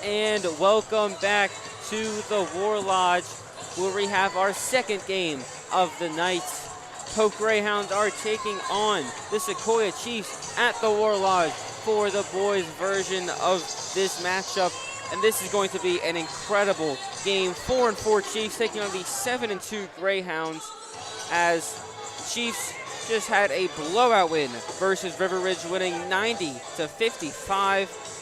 And welcome back to the War Lodge, where we have our second game of the night. Pope Greyhounds are taking on the Sequoyah Chiefs at the War Lodge for the boys' version of this matchup. And this is going to be an incredible game. 4-4 Chiefs taking on the 7-2 Greyhounds, as Chiefs just had a blowout win versus River Ridge, winning 90-55.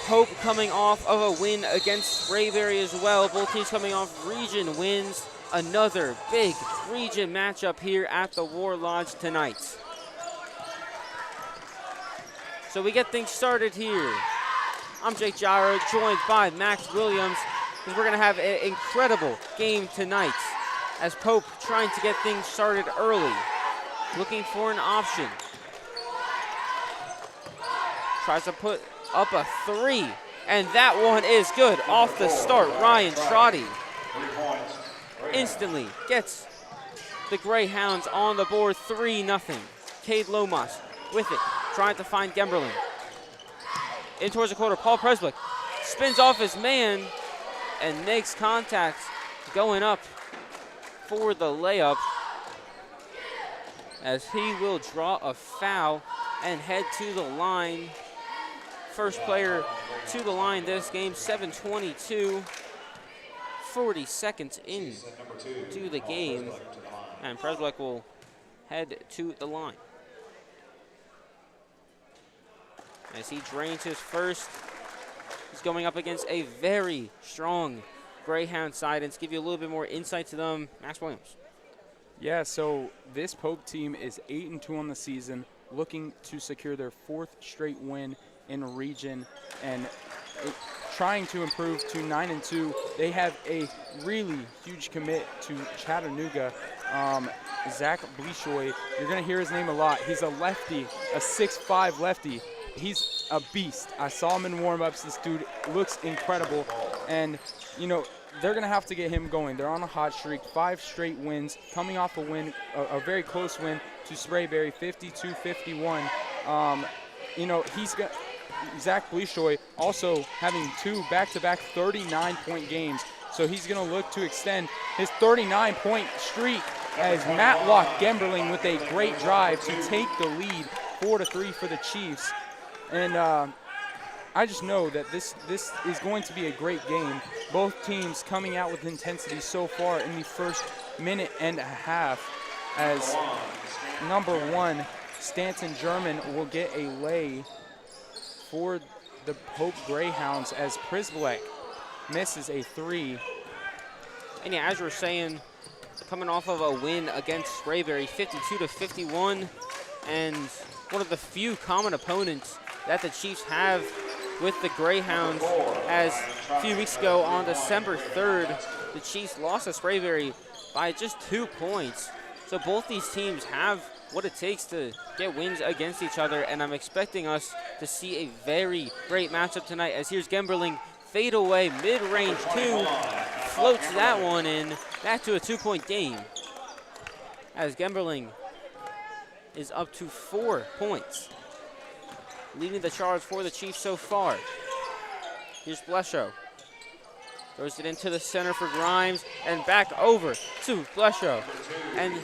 Pope coming off of a win against Sprayberry as well. Both teams coming off region wins. Another big region matchup here at the War Lodge tonight. So we get things started here. I'm Jake Gyro, joined by Max Williams, because we're going to have an incredible game tonight, as Pope trying to get things started early, looking for an option. Tries to put up a three, and that one is good off the start. Ryan Trotty instantly gets the Greyhounds on the board, 3-0. Cade Lomas with it, trying to find Gemberling. In towards the quarter, Paul Presblick spins off his man and makes contact, going up for the layup, as he will draw a foul and head to the line. First player to the line this game, 7:22, 40 seconds in to the game, and Presblick will head to the line. As he drains his first, he's going up against a very strong Greyhound side. And to give you a little bit more insight to them, Max Williams. Yeah, so this Pope team is 8-2 on the season, looking to secure their fourth straight win in region and trying to improve to 9-2. They have a really huge commit to Chattanooga, Zach Bleashoy. You're going to hear his name a lot. He's a lefty, a 6'5" lefty. He's a beast. I saw him in warm-ups. This dude looks incredible. And, you know, they're going to have to get him going. They're on a hot streak, 5 straight wins, coming off a win, a very close win to Sprayberry, 52-51. You know, Zach Bleashoy also having 2 back-to-back 39-point games. So he's going to look to extend his 39-point streak, as Matlock Gemberling with a great drive to take the lead, 4-3 for the Chiefs. And I just know that this is going to be a great game. Both teams coming out with intensity so far in the first minute and a half, as number 1, Stanton German, will get a lay for the Pope Greyhounds, as Prisblek misses a 3. And yeah, as you were saying, coming off of a win against Sprayberry, 52-51, and one of the few common opponents that the Chiefs have with the Greyhounds, as a few weeks ago on December 3rd, the Chiefs lost to Sprayberry by just 2 points. So both these teams have what it takes to get wins against each other, and I'm expecting us to see a very great matchup tonight, as here's Gemberling, fade away, mid-range 2, floats that one in, back to a 2-point game, as Gemberling is up to 4 points, leading the charge for the Chiefs so far. Here's Blesho. Throws it into the center for Grimes, and back over to Blesho. And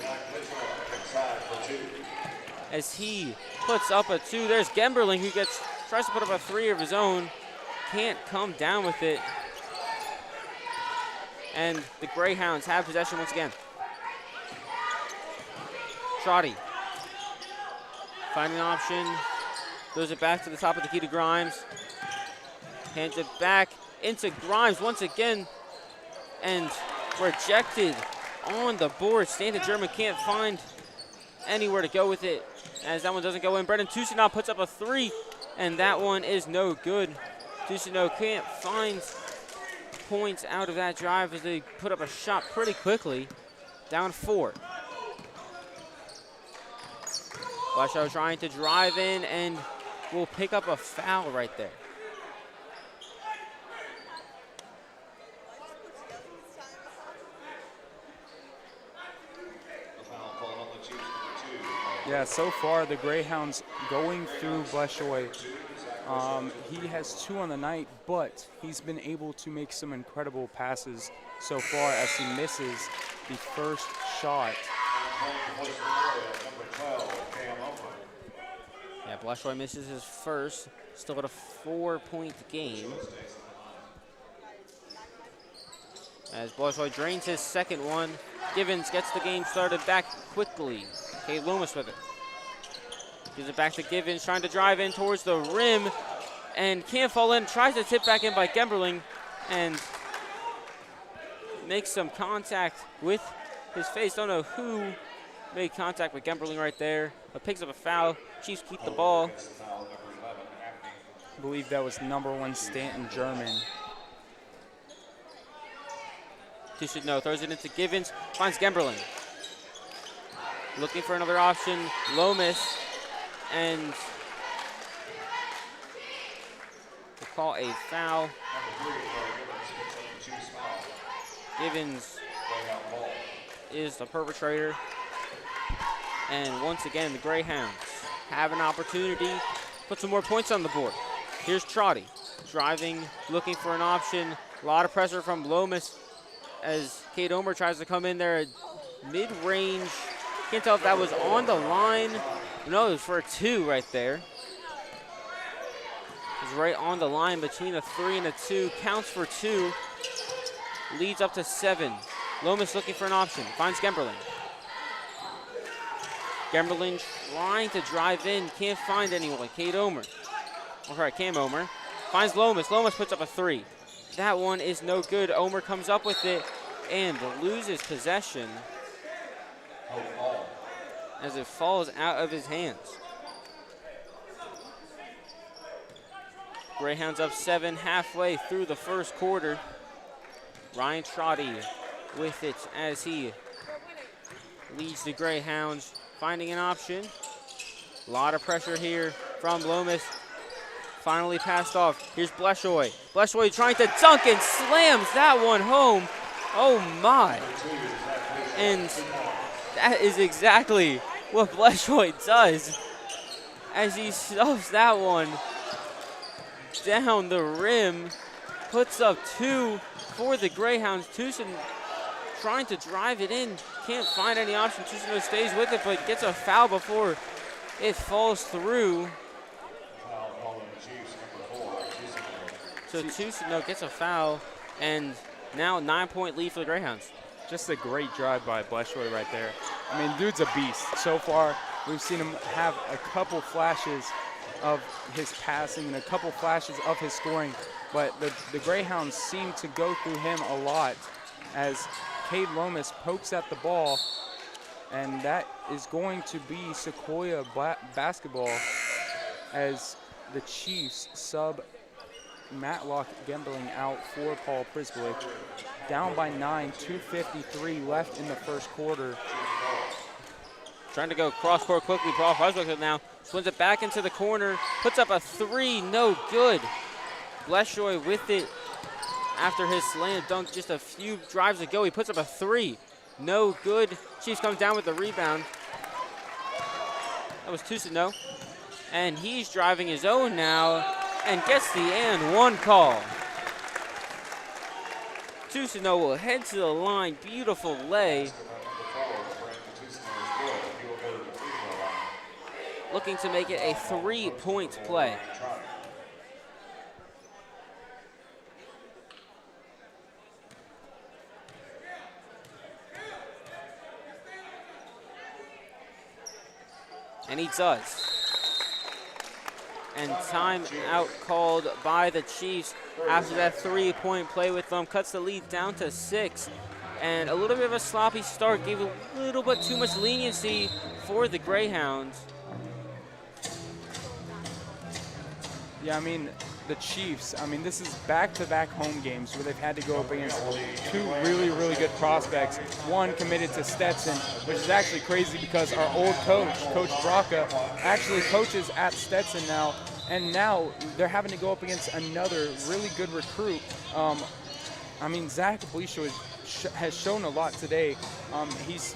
as he puts up a 2, there's Gemberling, who tries to put up a 3 of his own. Can't come down with it. And the Greyhounds have possession once again. Trotty. Finding an option. Throws it back to the top of the key to Grimes. Hands it back into Grimes once again. And rejected on the board. Stanton German can't find anywhere to go with it, as that one doesn't go in. Brendan Tousignant puts up a 3, and that one is no good. Tousignant can't find points out of that drive, as they put up a shot pretty quickly. Down 4. Blesho trying to drive in, and will pick up a foul right there. Yeah, so far the Greyhounds going through Bleshoy He has 2 on the night, but he's been able to make some incredible passes so far as he misses the first shot. Yeah, Bleshoy misses his first. Still got a 4-point game. As Bleshoy drains his second one, Givens gets the game started back quickly. Cade Loomis with it. Gives it back to Givens, trying to drive in towards the rim, and can't fall in. Tries to tip back in by Gemberling, and makes some contact with his face. Don't know who made contact with Gemberling right there, but picks up a foul. Chiefs keep the ball. I believe that was number 1 Stanton German. Two should know. Throws it into Givens. Finds Gemberling. Looking for another option. Lomas. And we'll call a foul. Givens is the perpetrator. And once again, the Greyhounds have an opportunity to put some more points on the board. Here's Trotty driving, looking for an option. A lot of pressure from Lomas as Cade Omer tries to come in there at mid-range. Can't tell if that was on the line. No, it was for a 2 right there. It was right on the line between a 3 and a 2. Counts for 2. Leads up to 7. Lomas looking for an option. Finds Gemberling. Gemberling trying to drive in. Can't find anyone. Cade Omer. All right, Cam Omer. Finds Lomas. Lomas puts up a 3. That one is no good. Omer comes up with it and loses possession as it falls out of his hands. Greyhounds up 7 halfway through the first quarter. Ryan Trotty with it as he leads the Greyhounds, finding an option. A lot of pressure here from Lomas. Finally passed off. Here's Bleshoy. Bleshoy trying to dunk and slams that one home. Oh my. And that is exactly what Bleshoy does as he stuffs that one down the rim. Puts up 2 for the Greyhounds. Tucson trying to drive it in. Can't find any option. Tucson stays with it, but gets a foul before it falls through. So Tucson gets a foul, and now 9-point lead for the Greyhounds. Just a great drive by Bleshoy right there. I mean, dude's a beast. So far, we've seen him have a couple flashes of his passing and a couple flashes of his scoring, but the Greyhounds seem to go through him a lot as Cade Lomas pokes at the ball, and that is going to be Sequoyah basketball as the Chiefs sub Matlock Gemberling out for Paul Prisblick. Down by 9, 2:53 left in the first quarter. Trying to go cross court quickly. Paul Prisblick now swings it back into the corner, puts up a 3, no good. Bleshoy with it after his slam dunk just a few drives ago. He puts up a 3, no good. Chiefs comes down with the rebound. That was Tucson, and he's driving his own now and gets the and 1 call. Tucson will head to the line. Beautiful lay. Looking to make it a 3-point play. And he does. And timeout called by the Chiefs after that 3-point play with them. Cuts the lead down to 6. And a little bit of a sloppy start. Gave a little bit too much leniency for the Greyhounds. Yeah, I mean, the Chiefs, this is back-to-back home games where they've had to go up against 2 really, really good prospects. One committed to Stetson, which is actually crazy because our old coach, Coach Braca, actually coaches at Stetson now, and now they're having to go up against another really good recruit. Zach Bleisho has shown a lot today. He's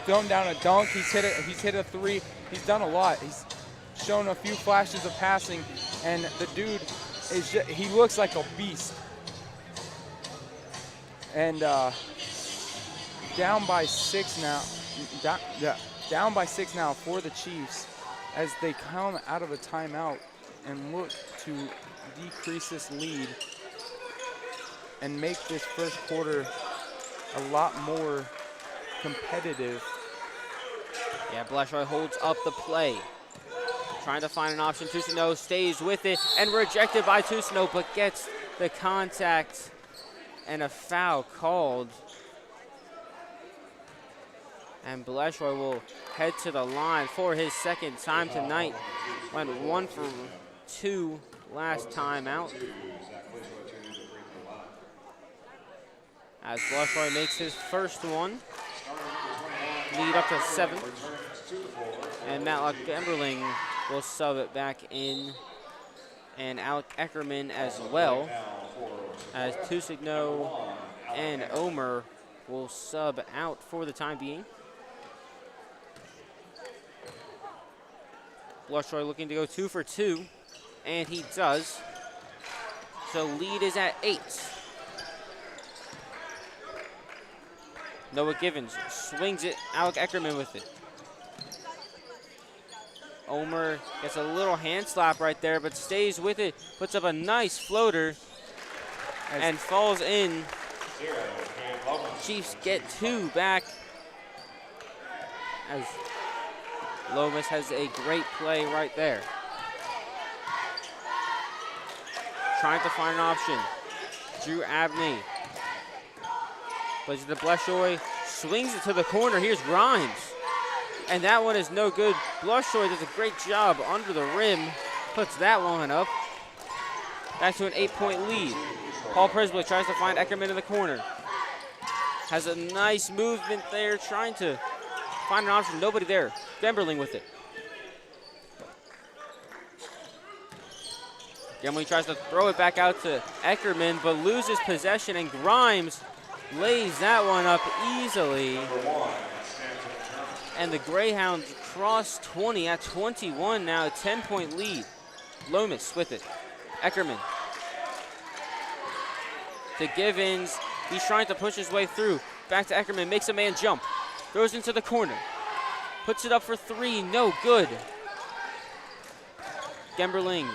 thrown down a dunk, he's hit a 3, he's done a lot. He's shown a few flashes of passing, and the dude is he looks like a beast. And down by 6 now. Down by 6 now for the Chiefs as they come out of a timeout and look to decrease this lead and make this first quarter a lot more competitive. Yeah, Bleshoy holds up the play. Trying to find an option. Tusino stays with it and rejected by Tusino, but gets the contact and a foul called. And Bleshoy will head to the line for his second time tonight. Went 1 for 2 last time out. As Bleshoy makes his first one. Lead up to 7. And Matlock Gemberling will sub it back in. And Alec Eckerman as well. As Tusigno and Omer will sub out for the time being. Bleshoy looking to go 2 for 2, and he does. So lead is at 8. Noah Givens swings it, Alec Eckerman with it. Omer gets a little hand slap right there, but stays with it, puts up a nice floater, and falls in. Chiefs get 2 back. As Lomas has a great play right there. Trying to find an option. Drew Abney. Plays it to Bleshoy. Swings it to the corner. Here's Grimes. And that one is no good. Bleshoy does a great job under the rim. Puts that one up. Back to an 8-point lead. Paul Presbley tries to find Eckerman in the corner. Has a nice movement there. Trying to find an option. Nobody there. Gemberling with it. Gemberling tries to throw it back out to Eckerman, but loses possession, and Grimes lays that one up easily. And the Greyhounds cross 20 at 21 now, a 10-point lead. Lomas with it. Eckerman. To Givens. He's trying to push his way through. Back to Eckerman, makes a man jump. Throws into the corner. Puts it up for 3, no good. Gemberling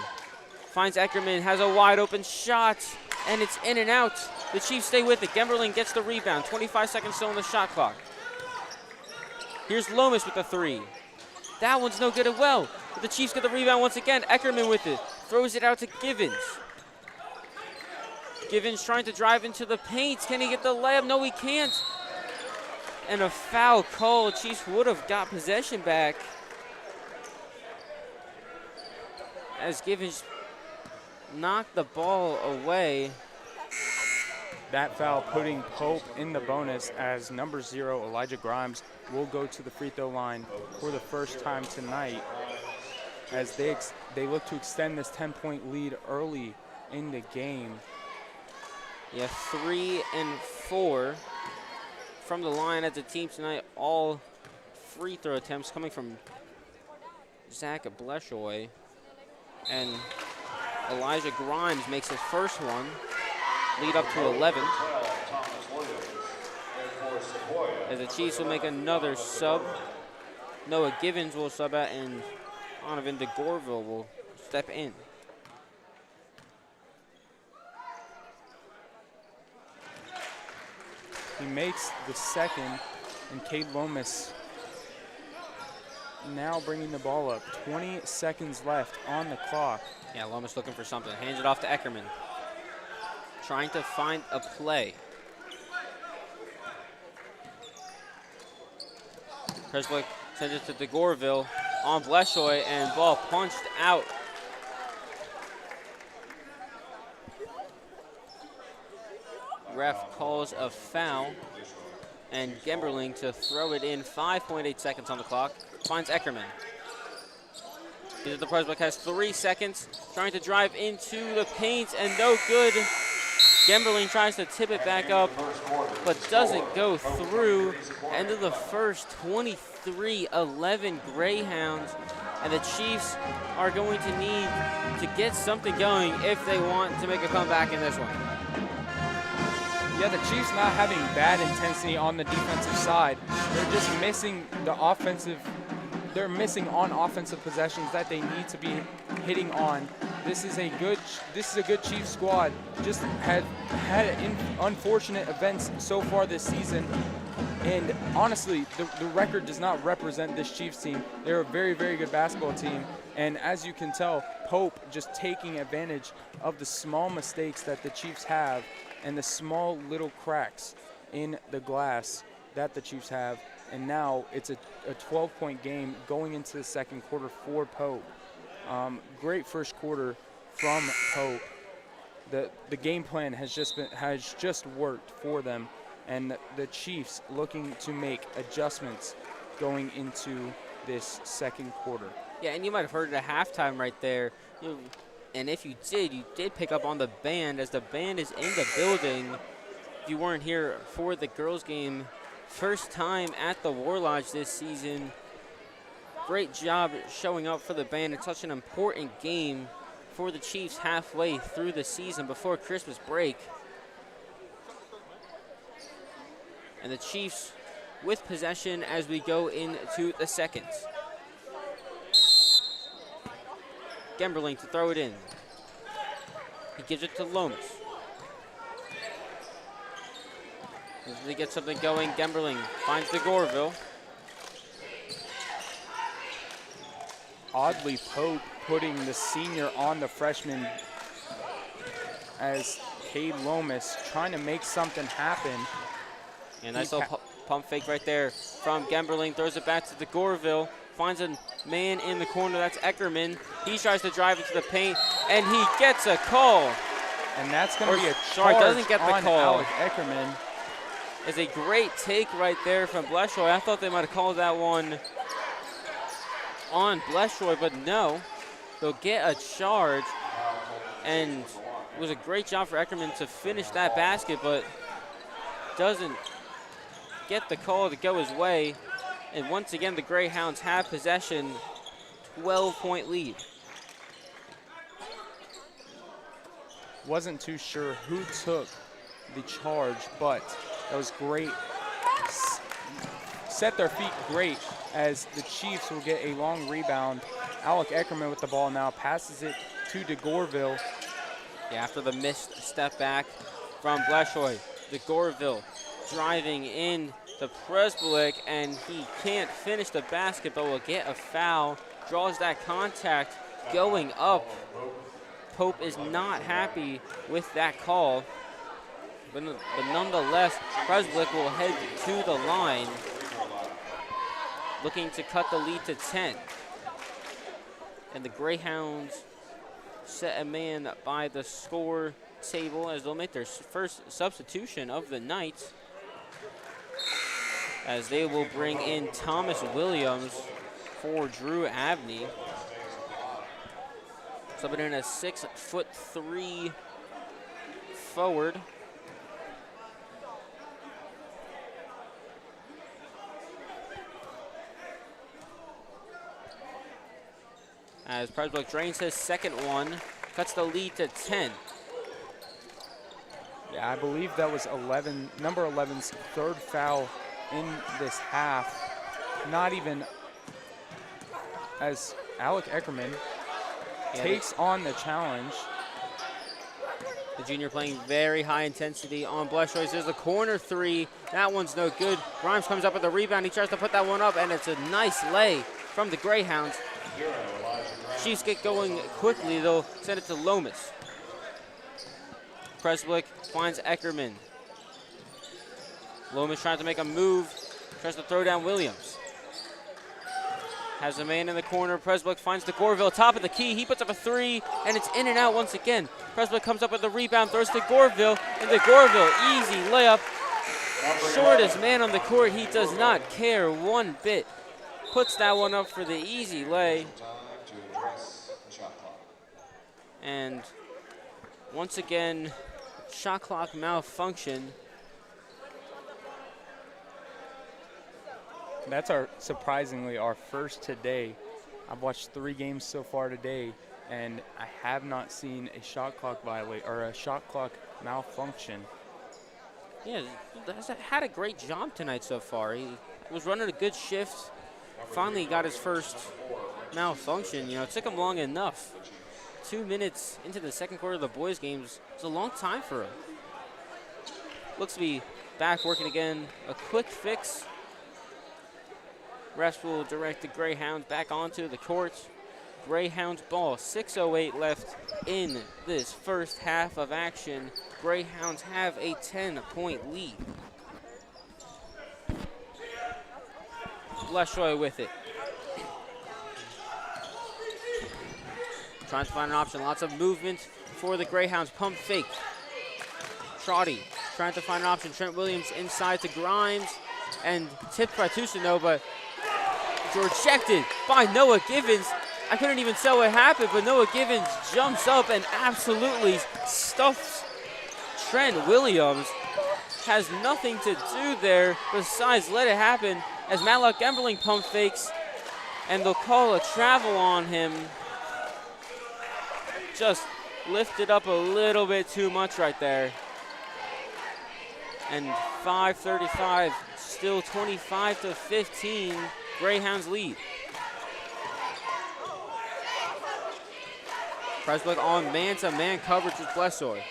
finds Eckerman, has a wide open shot, and it's in and out. The Chiefs stay with it. Gemberling gets the rebound. 25 seconds still on the shot clock. Here's Lomas with the 3. That one's no good as well. But the Chiefs get the rebound once again. Eckerman with it. Throws it out to Givens. Givens trying to drive into the paint. Can he get the layup? No, he can't. And a foul call. Chiefs would have got possession back. As Givens knocked the ball away. That foul putting Pope in the bonus, as number 0, Elijah Grimes, will go to the free throw line for the first time tonight, as they look to extend this 10-point lead early in the game. Yeah, 3 and 4 from the line as a team tonight. All free throw attempts coming from Zach Bleshoy. And Elijah Grimes makes his first one. Lead up to 11. As the Chiefs will make another sub. Noah Givens will sub out, and Donovan DeGorville will step in. He makes the second, and Cade Lomas now bringing the ball up. 20 seconds left on the clock. Yeah, Lomas looking for something. Hands it off to Eckerman. Trying to find a play. Preswick sends it to DeGorville on Bleshoy, and ball punched out. Ref calls a foul, and Gemberling to throw it in. 5.8 seconds on the clock. Finds Eckerman. The Preswick has 3 seconds, trying to drive into the paint, and no good. Gemberling tries to tip it back up, but doesn't go through. End of the first, 23-11 Greyhounds And the Chiefs are going to need to get something going if they want to make a comeback in this one. Yeah, the Chiefs not having bad intensity on the defensive side. They're just missing the offensive. They're missing on offensive possessions that they need to be hitting on. This is a good Chiefs squad. Just had unfortunate events so far this season. And honestly, the record does not represent this Chiefs team. They're a very, very good basketball team. And as you can tell, Pope just taking advantage of the small mistakes that the Chiefs have and the small little cracks in the glass that the Chiefs have. And now it's a 12-point game going into the second quarter for Pope. Great first quarter from Pope. The game plan has just worked for them. And the Chiefs looking to make adjustments going into this second quarter. Yeah, and you might have heard it at halftime right there. And if you did pick up on the band, as the band is in the building. If you weren't here for the girls' game, first time at the War Lodge this season. Great job showing up for the band. It's such an important game for the Chiefs halfway through the season before Christmas break. And the Chiefs with possession as we go into the second. Gemberling to throw it in. He gives it to Lomas. As they get something going, Gemberling finds the Goreville. Oddly, Pope putting the senior on the freshman as Cade Lomas trying to make something happen. And nice little pump fake right there from Gemberling. Throws it back to the Goreville. Finds a man in the corner. That's Eckerman. He tries to drive into the paint, and he gets a call. And that's going to be a charge doesn't get the on call. Alec Eckerman. It's a great take right there from Bleshoy. I thought they might have called that one on Bleshoy, but no. They'll get a charge, and it was a great job for Eckerman to finish that basket, but doesn't get the call to go his way. And once again, the Greyhounds have possession, 12-point lead. Wasn't too sure who took the charge, but that was great. Set their feet great as the Chiefs will get a long rebound. Alec Eckerman with the ball now, passes it to DeGorville. Yeah, after the missed step back from Bleshoy, DeGorville driving in the Presbolic, and he can't finish the basket, but will get a foul. Draws that contact going up. Pope is not happy with that call. But nonetheless, Presbolic will head to the line, looking to cut the lead to 10. And the Greyhounds set a man by the score table as they'll make their first substitution of the night, as they will bring in Thomas Williams for Drew Abney. Subbing in a 6'3" forward. As Presbrook drains his second one, cuts the lead to 10. Yeah, I believe that was number 11's third foul in this half. Not even as Alec Eckerman takes on the challenge. The junior playing very high intensity on Bleshoy. There's a corner three. That one's no good. Grimes comes up with the rebound. He tries to put that one up, and it's a nice lay from the Greyhounds. Chiefs get going quickly. They'll send it to Lomas. Presblick finds Eckerman. Lomas trying to make a move. Tries to throw down Williams. Has a man in the corner. Presblick finds the Goreville, top of the key. He puts up a three, and it's in and out once again. Presblick comes up with the rebound, throws to Goreville, and the Goreville, easy layup. Shortest man on the court. He does not care one bit. Puts that one up for the easy lay. And once again, shot clock malfunction. That's surprisingly our first today. I've watched 3 games so far today, and I have not seen a shot clock malfunction. Yeah, has had a great job tonight so far. He was running a good shift. Finally got his first malfunction. You know, it took him long enough. 2 minutes into the second quarter of the boys' games. It's a long time for him. Looks to be back working again. A quick fix. Refs will direct the Greyhounds back onto the court. Greyhounds ball, 6:08 left in this first half of action. Greyhounds have a 10-point lead. Bleshoy with it. Trying to find an option. Lots of movement for the Greyhounds. Pump fake. Trotty trying to find an option. Trent Williams inside to Grimes and tipped by Tusino, but rejected by Noah Givens. I couldn't even tell what happened, but Noah Givens jumps up and absolutely stuffs Trent Williams. Has nothing to do there besides let it happen as Matlock Emberling pump fakes, and they'll call a travel on him. Just lifted up a little bit too much right there. And 5:35, still 25-15, Greyhounds lead. Preswick on man-to-man coverage with Blessoy.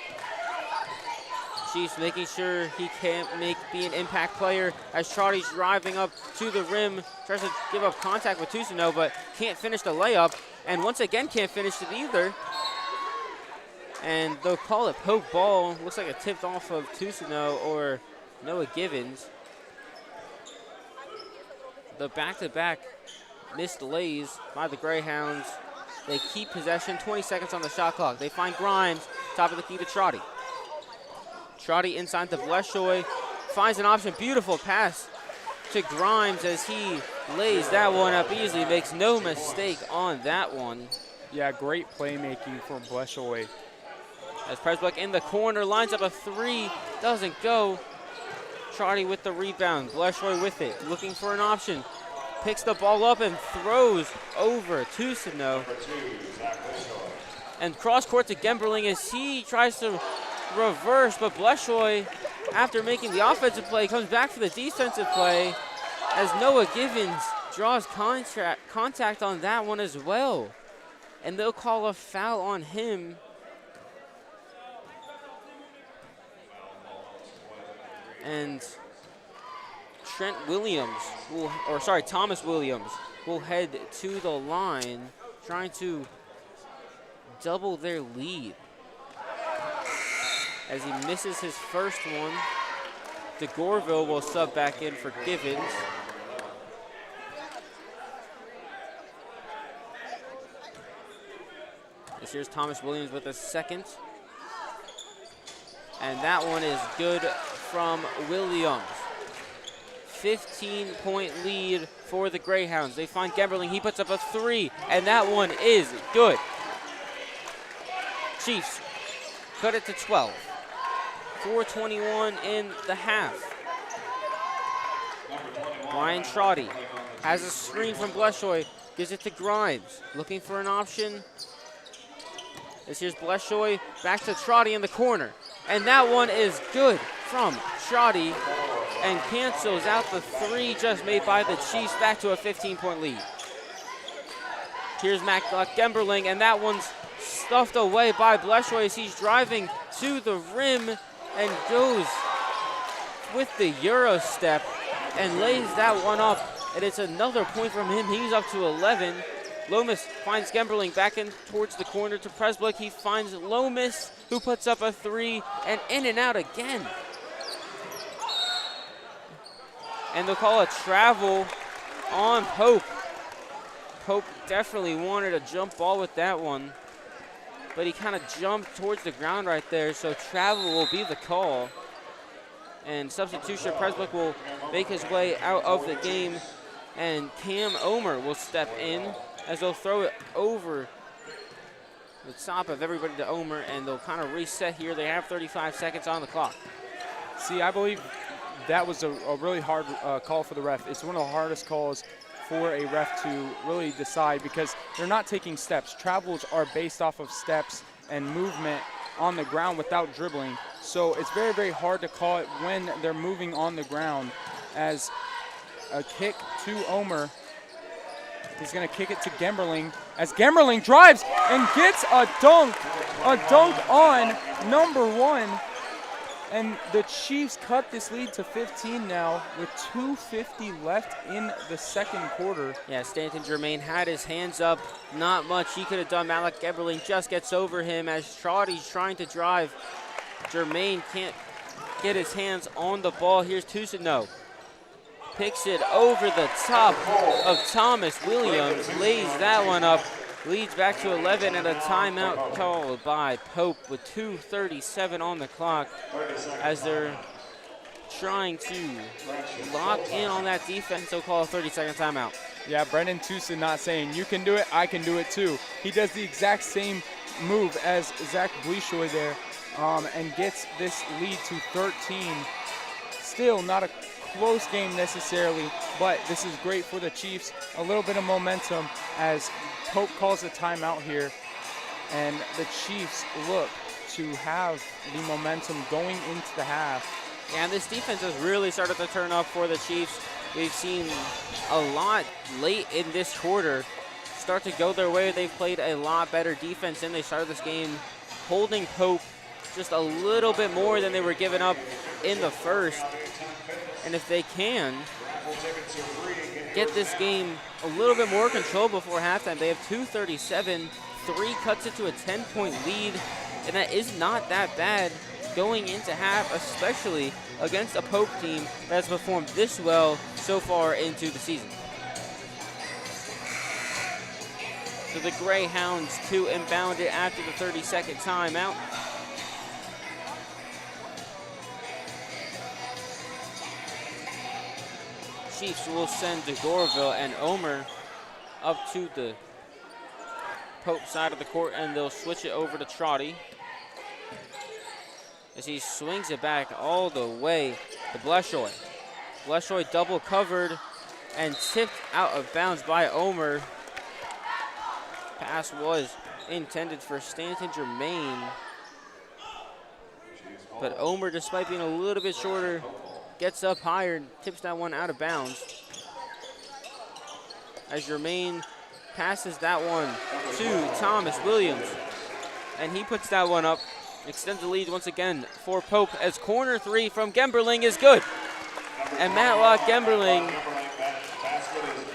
Chiefs making sure he can't be an impact player as Trotty's driving up to the rim, tries to give up contact with Tusino, but can't finish the layup, and once again can't finish it either. And they'll call it poke ball. Looks like it tipped off of Tusino or Noah Givens. The back-to-back missed lays by the Greyhounds. They keep possession, 20 seconds on the shot clock. They find Grimes, top of the key to Trotty. Trotty inside to Bleshoy, finds an option, beautiful pass to Grimes as he lays that one up easily, makes no mistake on that one. Yeah, great playmaking from Bleshoy. As Preswick in the corner, lines up a 3, doesn't go. Trotty with the rebound, Bleshoy with it, looking for an option. Picks the ball up and throws over Tusino. And cross court to Gemberling as he tries to reverse, but Bleshoy, after making the offensive play, comes back for the defensive play as Noah Givens draws contact on that one as well. And they'll call a foul on him. And Thomas Williams will head to the line, trying to double their lead. As he misses his first one, DeGorville will sub back in for Givens. This here's Thomas Williams with a second. And that one is good from Williams. 15-point lead for the Greyhounds. They find Gemberling, he puts up a 3, and that one is good. Chiefs cut it to 12. 4:21 in the half. Ryan Trotty has a screen from Bleshoy, gives it to Grimes, looking for an option. This here's Bleshoy, back to Trotty in the corner. And that one is good from Trotty and cancels out the 3 just made by the Chiefs, back to a 15-point lead. Here's Matlock Gemberling, and that one's stuffed away by Bleshoy as he's driving to the rim and goes with the Euro step and lays that one up. And it's another point from him. He's up to 11. Lomas finds Gemberling back in towards the corner to Presblick. He finds Lomas, who puts up a 3, and in and out again. And they'll call a travel on Pope. Pope definitely wanted a jump ball with that one, but he kind of jumped towards the ground right there, so travel will be the call. And substitution, Presblick will make his way out of the game, and Cam Omer will step in as they'll throw it over the top of everybody to Omer, and they'll kind of reset here. They have 35 seconds on the clock. See, I believe that was a really hard call for the ref. It's one of the hardest calls for a ref to really decide because they're not taking steps. Travels are based off of steps and movement on the ground without dribbling. So it's very, very hard to call it when they're moving on the ground. As a kick to Omer. He's going to kick it to Gemberling as Gemberling drives and gets a dunk on number 1. And the Chiefs cut this lead to 15 now with 2:50 left in the second quarter. Yeah, Stanton Germain had his hands up. Not much he could have done. Malik Gemberling just gets over him as Trotty's trying to drive. Germain can't get his hands on the ball. Here's Toussaint. Picks it over the top of Thomas Williams, lays that one up, leads back to 11, and a timeout called by Pope with 2:37 on the clock as they're trying to lock in on that defense. So call a 30-second timeout. Yeah, Brendan Toussaint not saying, you can do it, I can do it too. He does the exact same move as Zach Bleishoy there and gets this lead to 13. Still not a close game necessarily, but this is great for the Chiefs. A little bit of momentum as Pope calls a timeout here, and the Chiefs look to have the momentum going into the half. Yeah, and this defense has really started to turn up for the Chiefs. We've seen a lot late in this quarter start to go their way. They've played a lot better defense, and they started this game holding Pope just a little bit more than they were giving up in the first. And if they can get this game a little bit more control before halftime, they have 2:37. 3 cuts it to a 10-point lead, and that is not that bad going into half, especially against a Pope team that's performed this well so far into the season. So the Greyhounds to inbound it after the 30-second timeout. Chiefs will send DeGorville and Omer up to the Pope side of the court, and they'll switch it over to Trotty as he swings it back all the way to Bleishoy. Bleishoy double covered and tipped out of bounds by Omer. Pass was intended for Stanton Germain, but Omer, despite being a little bit shorter, gets up higher and tips that one out of bounds. As Germain passes that one to Thomas Williams, and he puts that one up, extends the lead once again for Pope as corner 3 from Gemberling is good. And Matlock Gemberling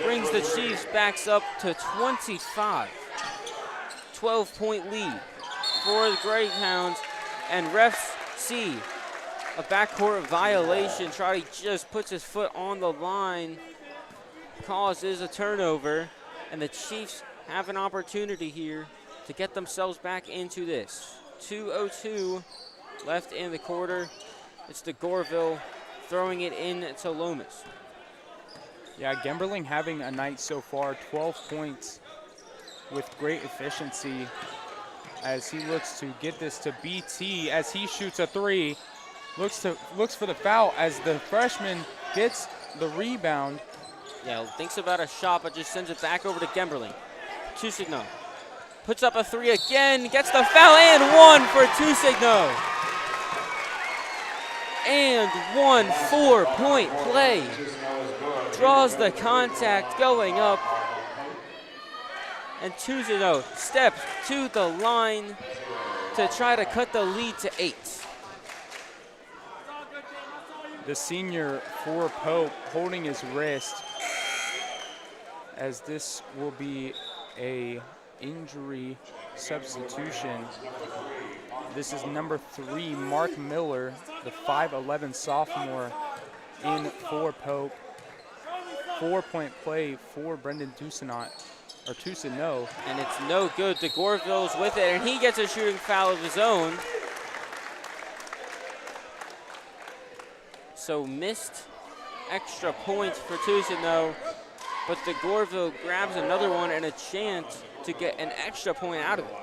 brings the Chiefs backs up to 25. 12-point lead for the Greyhounds, and refs see a backcourt violation. Trotty just puts his foot on the line, causes a turnover, and the Chiefs have an opportunity here to get themselves back into this. 2:02 left in the quarter. It's DeGorville throwing it in to Lomas. Yeah, Gemberling having a night so far, 12 points with great efficiency as he looks to get this to BT as he shoots a 3. Looks for the foul as the freshman gets the rebound. Yeah, thinks about a shot, but just sends it back over to Gemberling. Toussaint puts up a 3 again, gets the foul, and 1 for Toussaint. And 1 4-point play. Draws the contact going up. And Toussaint steps to the line to try to cut the lead to 8. The senior for Pope holding his wrist as this will be a injury substitution. This is number 3, Mark Miller, the 5'11" sophomore in for Pope. 4-point play for Brendan Toussaint. And it's no good. DeGorville's with it, and he gets a shooting foul of his own. So missed extra points for Toussaint, but DeGorville grabs another one and a chance to get an extra point out of it.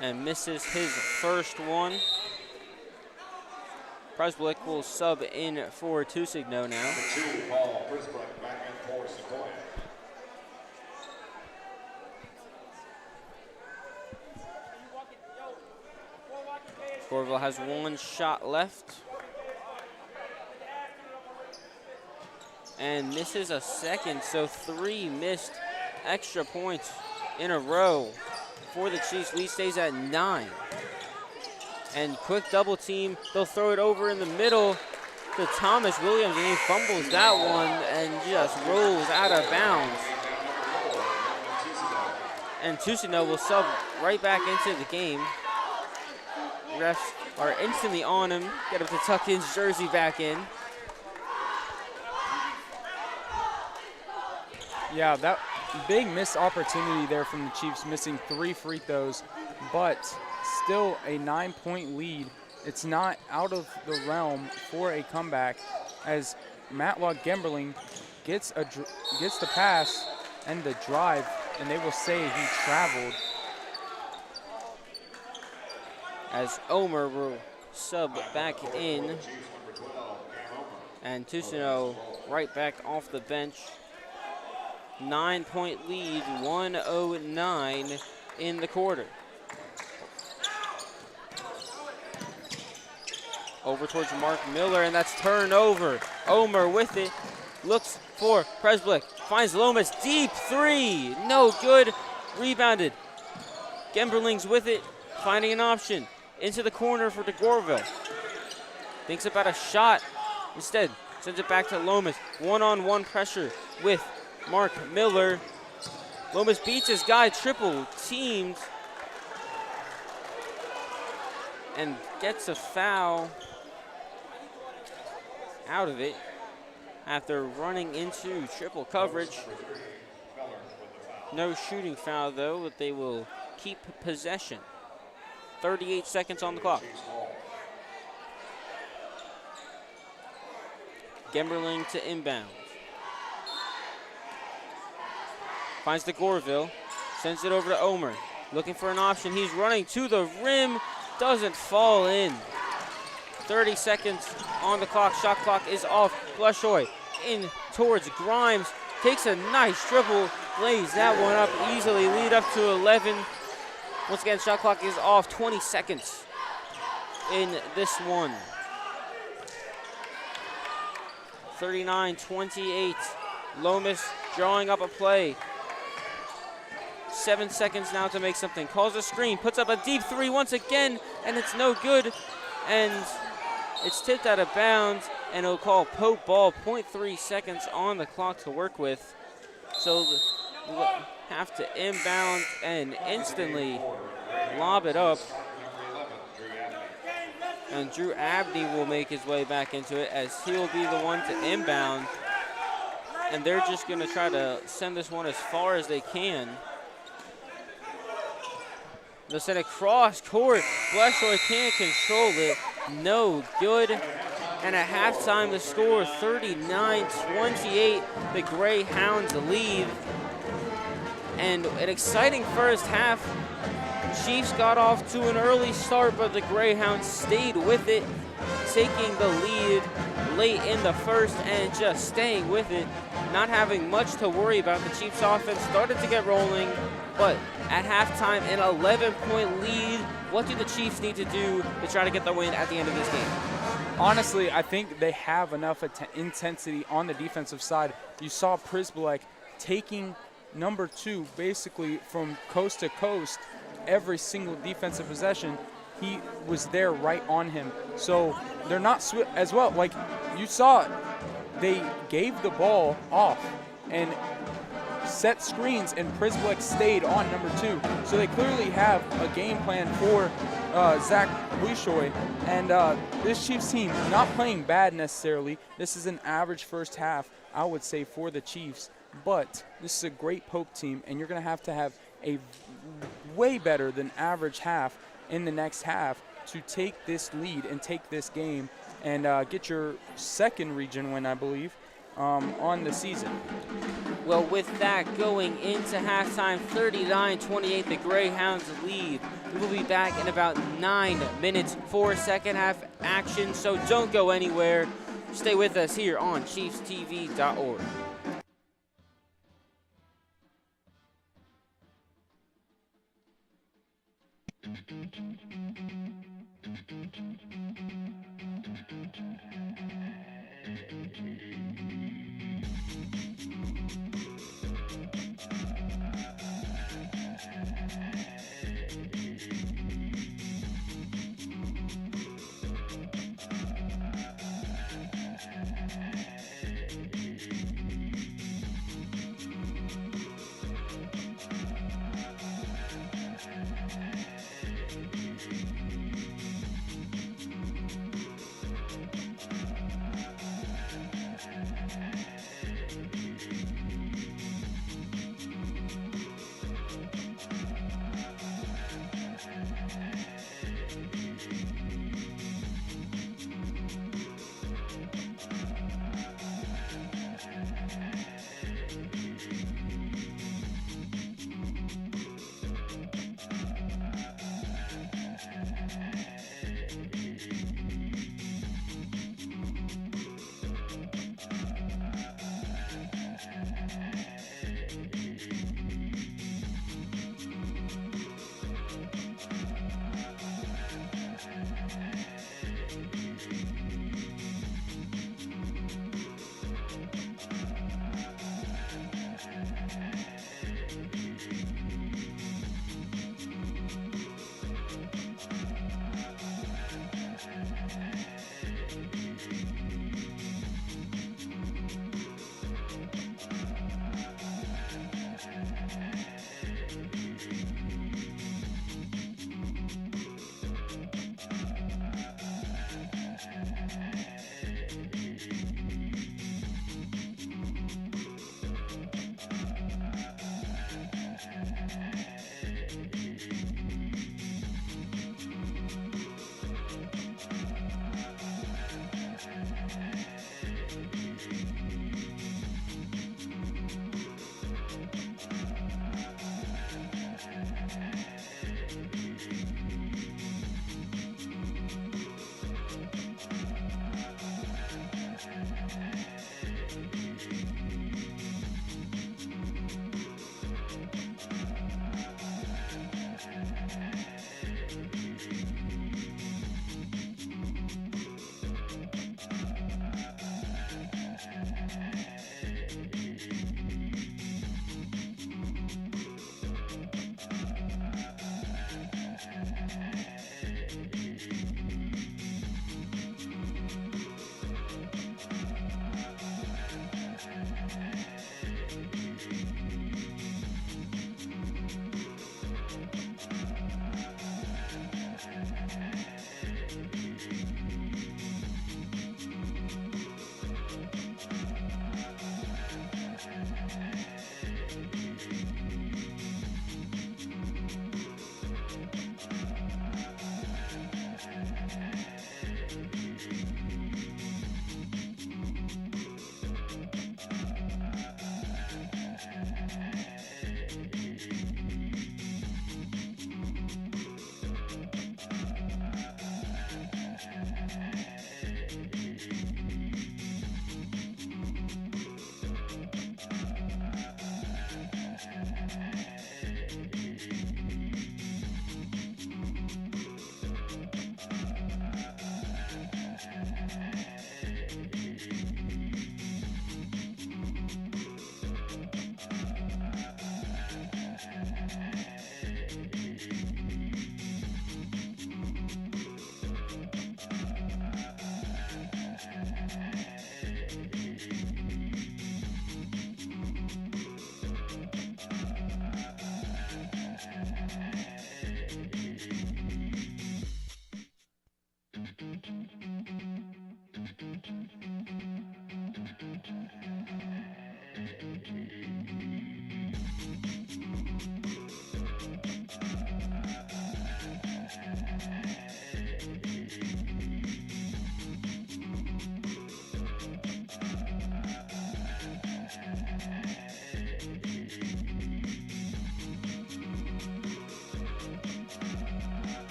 And misses his first one. Presblick will sub in for Tusigno now. Gorville has one shot left. And misses a second, so 3 missed extra points in a row for the Chiefs. Lead stays at 9. And quick double team, they'll throw it over in the middle to Thomas Williams, and he fumbles that one and just rolls out of bounds. And Tusigno will sub right back into the game. Refs are instantly on him, get him to tuck his jersey back in. Yeah, that big missed opportunity there from the Chiefs, missing 3 free throws, but still a 9-point lead. It's not out of the realm for a comeback as Matlock Gemberling gets the pass and the drive, and they will say he traveled. As Omer will sub back in, and Tusigno right back off the bench. 9-point lead, 109 in the quarter. Over towards Mark Miller, and that's turned over. Omer with it, looks for Presblick, finds Lomas, deep 3, no good, rebounded. Gemberling's with it, finding an option. Into the corner for DeGorville. Thinks about a shot. Instead, sends it back to Lomas. One-on-one pressure with Mark Miller. Lomas beats his guy, triple teamed. And gets a foul out of it after running into triple coverage. No shooting foul though, but they will keep possession. 38 seconds on the clock. Gemberling to inbound. Finds the Gorville, sends it over to Omer. Looking for an option, he's running to the rim, doesn't fall in. 30 seconds on the clock, shot clock is off. Blushoy in towards Grimes, takes a nice dribble, lays that one up easily, lead up to 11. Once again, shot clock is off, 20 seconds in this one. 39-28, Lomas drawing up a play. 7 seconds now to make something. Calls a screen, puts up a deep 3 once again, and it's no good. And it's tipped out of bounds, and it'll call Pope ball. 0.3 seconds on the clock to work with. So we'll have to inbound and instantly lob it up. And Drew Abney will make his way back into it as he'll be the one to inbound. And they're just going to try to send this one as far as they can. They'll send it cross court. Blushoy can't control it. No good. And at halftime, the score 39-28. The Greyhounds lead. And an exciting first half. Chiefs got off to an early start, but the Greyhounds stayed with it, taking the lead late in the first and just staying with it, not having much to worry about. The Chiefs offense started to get rolling, but at halftime, an 11-point lead. What do the Chiefs need to do to try to get the win at the end of this game? Honestly, I think they have enough intensity on the defensive side. You saw Presblick taking number 2 basically from coast to coast. Every single defensive possession, he was there right on him. So they're not swift as well. Like you saw, they gave the ball off and set screens, and Presblick stayed on number 2. So they clearly have a game plan for Zach Blushoy. And this Chiefs team not playing bad necessarily. This is an average first half, I would say, for the Chiefs. But this is a great Pope team, and you're going to have a way better than average half in the next half to take this lead and take this game and get your second region win, I believe, on the season. Well, with that going into halftime, 39-28, the Greyhounds lead. We will be back in about 9 minutes for second half action, so don't go anywhere. Stay with us here on ChiefsTV.org.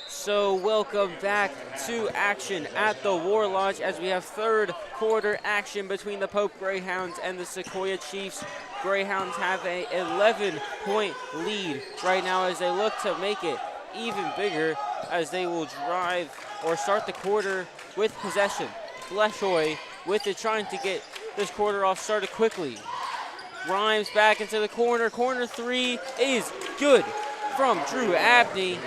So welcome back to action at the War Lodge as we have third quarter action between the Pope Greyhounds and the Sequoyah Chiefs. Greyhounds have a 11-point lead right now as they look to make it even bigger as they will drive or start the quarter with possession. Bleshoy with it, trying to get this quarter off started quickly. Grimes back into the corner. Corner three is good from Drew Abney.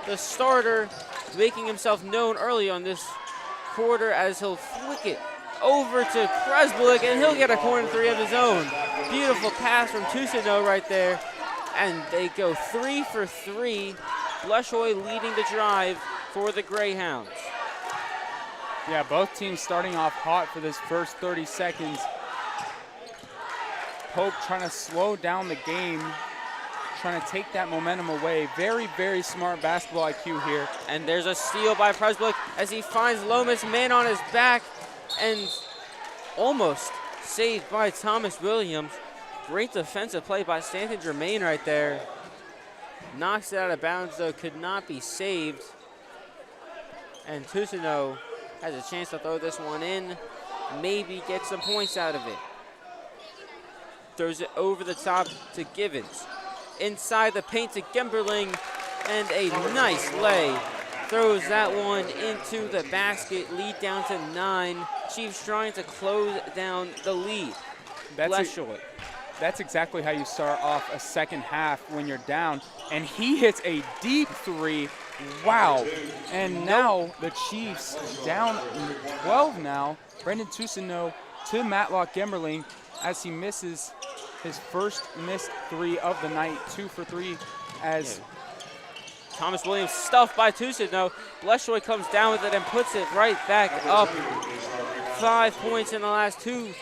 The starter making himself known early on this quarter as he'll flick it over to Presblick, and he'll get a corner three of his own. Beautiful pass from Tousineau right there, and they go 3 for 3. Bleshoy leading the drive for the Greyhounds. Yeah, both teams starting off hot for this first 30 seconds. Pope trying to slow down the game, trying to take that momentum away. Very, very smart basketball IQ here. And there's a steal by Presblick as he finds Lomas, man on his back, and almost saved by Thomas Williams. Great defensive play by Stanton Germain right there. Knocks it out of bounds, though, could not be saved. And Tousineau has a chance to throw this one in, maybe get some points out of it. Throws it over the top to Givens. Inside the paint to Gemberling, and a nice lay. Throws that one into the basket, lead down to 9. Chiefs trying to close down the lead. Bleshoy. That's exactly how you start off a second half when you're down. And he hits a deep three. Wow. And now the Chiefs down 12 now. Brendan Tousineau to Matlock Gemberling as he misses his first missed three of the night. 2 for 3 as Thomas Williams stuffed by Tousineau. Bleshoy comes down with it and puts it right back up. 5 points in the last 2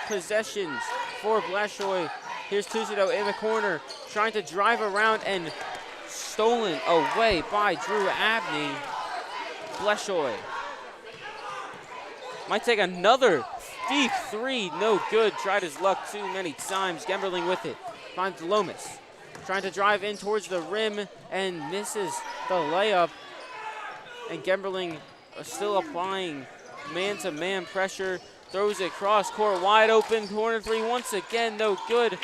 possessions for Bleshoy. Here's Tousineau in the corner, trying to drive around and stolen away by Drew Abney. Bleshoy might take another deep three, no good. Tried his luck too many times. Gemberling with it, finds Lomas. Trying to drive in towards the rim and misses the layup. And Gemberling still applying man-to-man pressure. Throws it cross court, wide open, corner three once again, no good.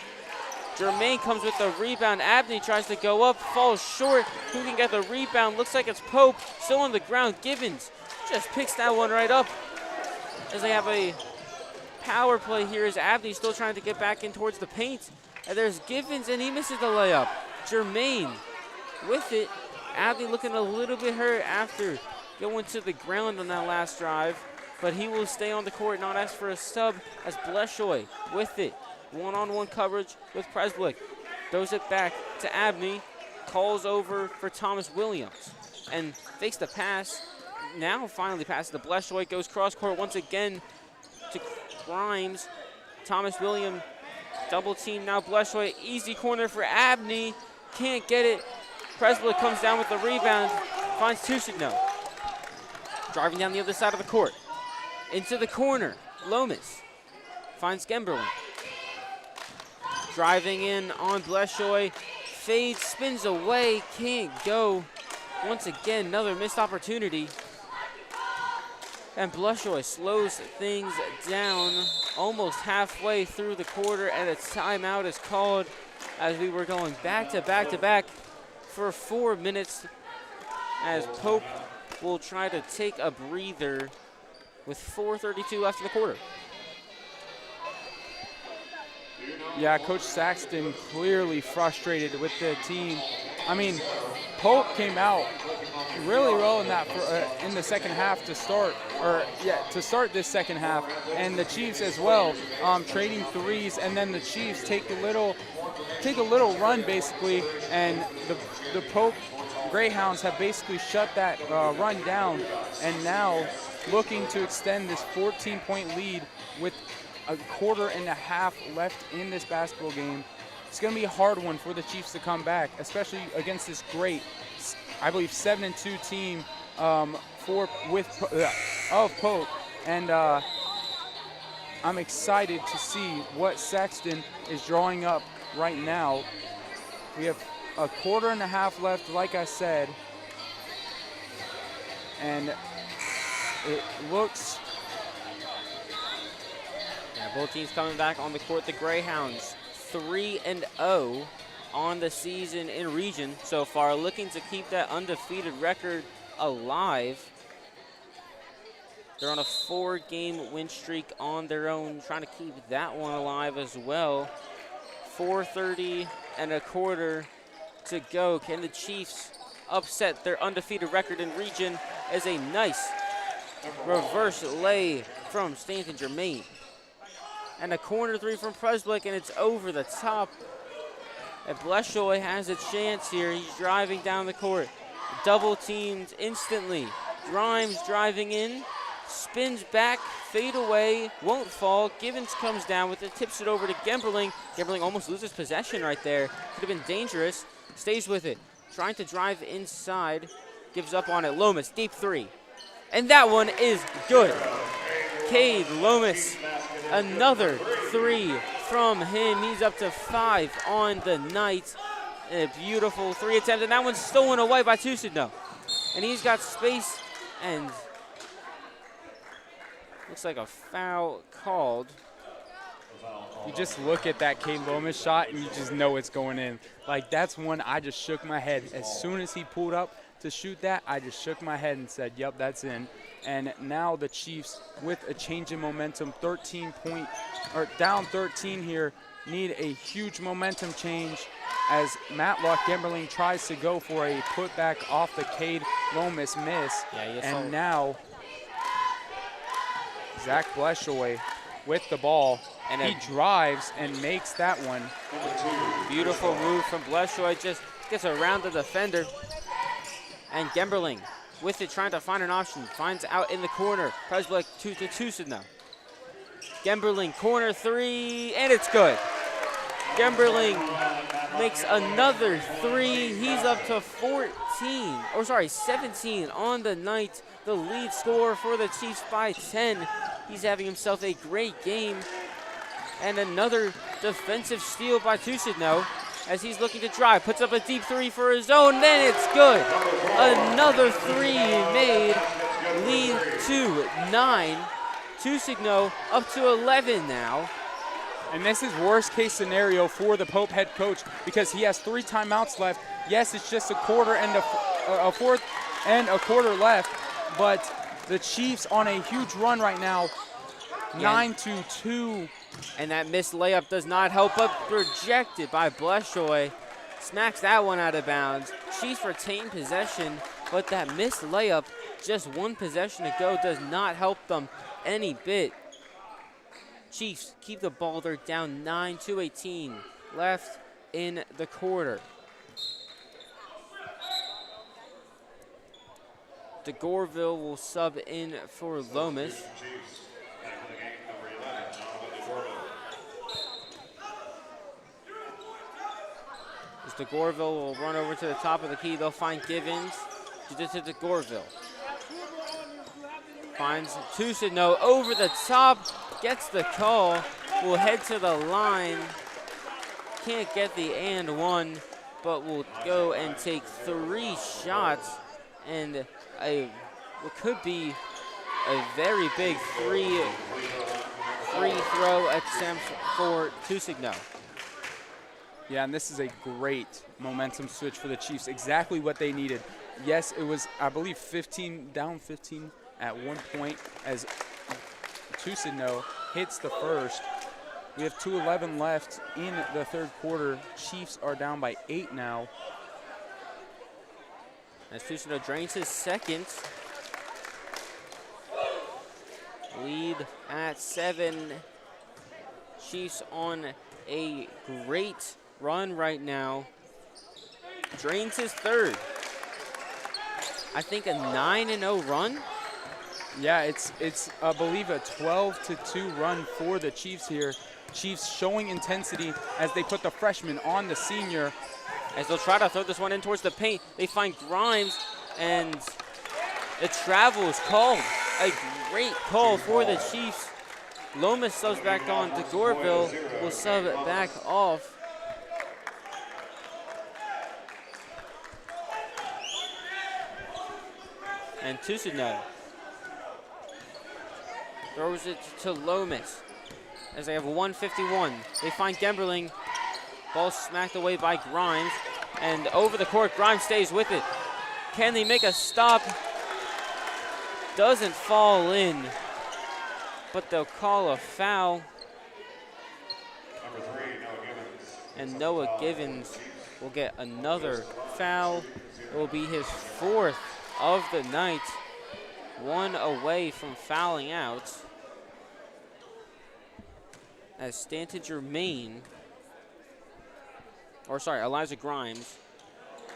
Germain comes with the rebound. Abney tries to go up, falls short. Who can get the rebound? Looks like it's Pope, still on the ground. Givens just picks that one right up as they have a power play here as Abney still trying to get back in towards the paint. And there's Givens, and he misses the layup. Germain with it. Abney looking a little bit hurt after going to the ground on that last drive, but he will stay on the court, not ask for a sub, as Bleshoy with it. One-on-one coverage with Presblick. Throws it back to Abney. Calls over for Thomas Williams and fakes the pass. Now finally passes to Bleshoy. Goes cross-court once again to Grimes. Thomas Williams double team now. Bleshoy, easy corner for Abney. Can't get it. Presblick comes down with the rebound. Finds Tousineau. Driving down the other side of the court. Into the corner. Lomas finds Gemberling. Driving in on Bleshoy. Fades, spins away, can't go. Once again, another missed opportunity. And Bleshoy slows things down almost halfway through the quarter, and a timeout is called as we were going back to back to back for 4 minutes, as Pope will try to take a breather with 4:32 left in the quarter. Yeah, Coach Saxton clearly frustrated with the team. I mean, Pope came out really well in that in the second half to start, this second half, and the Chiefs as well, trading threes, and then the Chiefs take a little run basically, and the Pope Greyhounds have basically shut that run down, and now looking to extend this 14-point lead with a quarter and a half left in this basketball game. It's going to be a hard one for the Chiefs to come back, especially against this great, I believe, 7-2 team of Pope. And I'm excited to see what Sexton is drawing up right now. We have a quarter and a half left, like I said, and it looks. Yeah, both teams coming back on the court. The Greyhounds 3-0 on the season in region so far, looking to keep that undefeated record alive. They're on a 4-game win streak on their own, trying to keep that one alive as well. 4:30 and a quarter to go. Can the Chiefs upset their undefeated record in region as a nice reverse lay from Stanton Germain? And a corner three from Presblick, and it's over the top. And Bleshoy has a chance here. He's driving down the court. Double teamed instantly. Grimes driving in. Spins back, fade away, won't fall. Givens comes down with it, tips it over to Gemberling. Gemberling almost loses possession right there. Could have been dangerous. Stays with it. Trying to drive inside. Gives up on it. Lomas, deep three. And that one is good. Cade Lomas, another three from him. He's up to 5 on the night. And a beautiful three attempt. And that one's stolen away by Tusidno. And he's got space, and looks like a foul called. You just look at that Cade Lomas shot and you just know it's going in. Like, that's one I just shook my head. As soon as he pulled up to shoot that, I just shook my head and said, yep, that's in. And now the Chiefs, with a change in momentum, down 13 here, need a huge momentum change as Matlock Gemberling tries to go for a putback off the Cade Lomas miss. And now Zach Bleshoy with the ball, and he drives and makes that one. Beautiful move from Bleshoy, just gets around the defender. And Gemberling with it, trying to find an option, finds out in the corner. Presblick to Tusidno. Gemberling, corner three, and it's good. Gemberling makes another three. He's up to 17 on the night. The lead scorer for the Chiefs by 10. He's having himself a great game. And another defensive steal by Tusidno as he's looking to drive. Puts up a deep three for his own, then it's good. Another three made. Lead to 9. Tusigno up to 11 now. And this is worst case scenario for the Pope head coach because he has 3 timeouts left. Yes, it's just a quarter and a fourth and a quarter left, but the Chiefs on a huge run right now, 9-2. And that missed layup does not help, but rejected by Bleshoy. Smacks that one out of bounds. Chiefs retain possession, but that missed layup, just one possession to go, does not help them any bit. Chiefs keep the ball. They're down 9-18 left in the quarter. DeGorville will sub in for Lomas. As DeGorville will run over to the top of the key. They'll find Givens. To DeGorville. Finds Tusidno over the top. Gets the call. Will head to the line. Can't get the and one, but will go and take 3 shots. And what could be a very big free throw attempt for Tusigno. Yeah, and this is a great momentum switch for the Chiefs. Exactly what they needed. Yes, it was, I believe, down 15 at one point as Tusigno hits the first. We have 2:11 left in the third quarter. Chiefs are down by 8 now. As Tusino drains his second. Lead at 7. Chiefs on a great run right now. Drains his third. I think a 9-0 run. Yeah, it's I believe a 12-2 run for the Chiefs here. Chiefs showing intensity as they put the freshman on the senior. As they'll try to throw this one in towards the paint. They find Grimes, and the travel is called. A great call for the Chiefs. Lomas subs back on. DeGorville will sub back off. And Tusino throws it to Lomas as they have 1:51. They find Gemberling. Ball smacked away by Grimes. And over the court, Grimes stays with it. Can they make a stop? Doesn't fall in, but they'll call a foul. And Noah Givens will get another foul. It will be his 4th of the night. 1 away from fouling out. As Stanton Germain, Elijah Grimes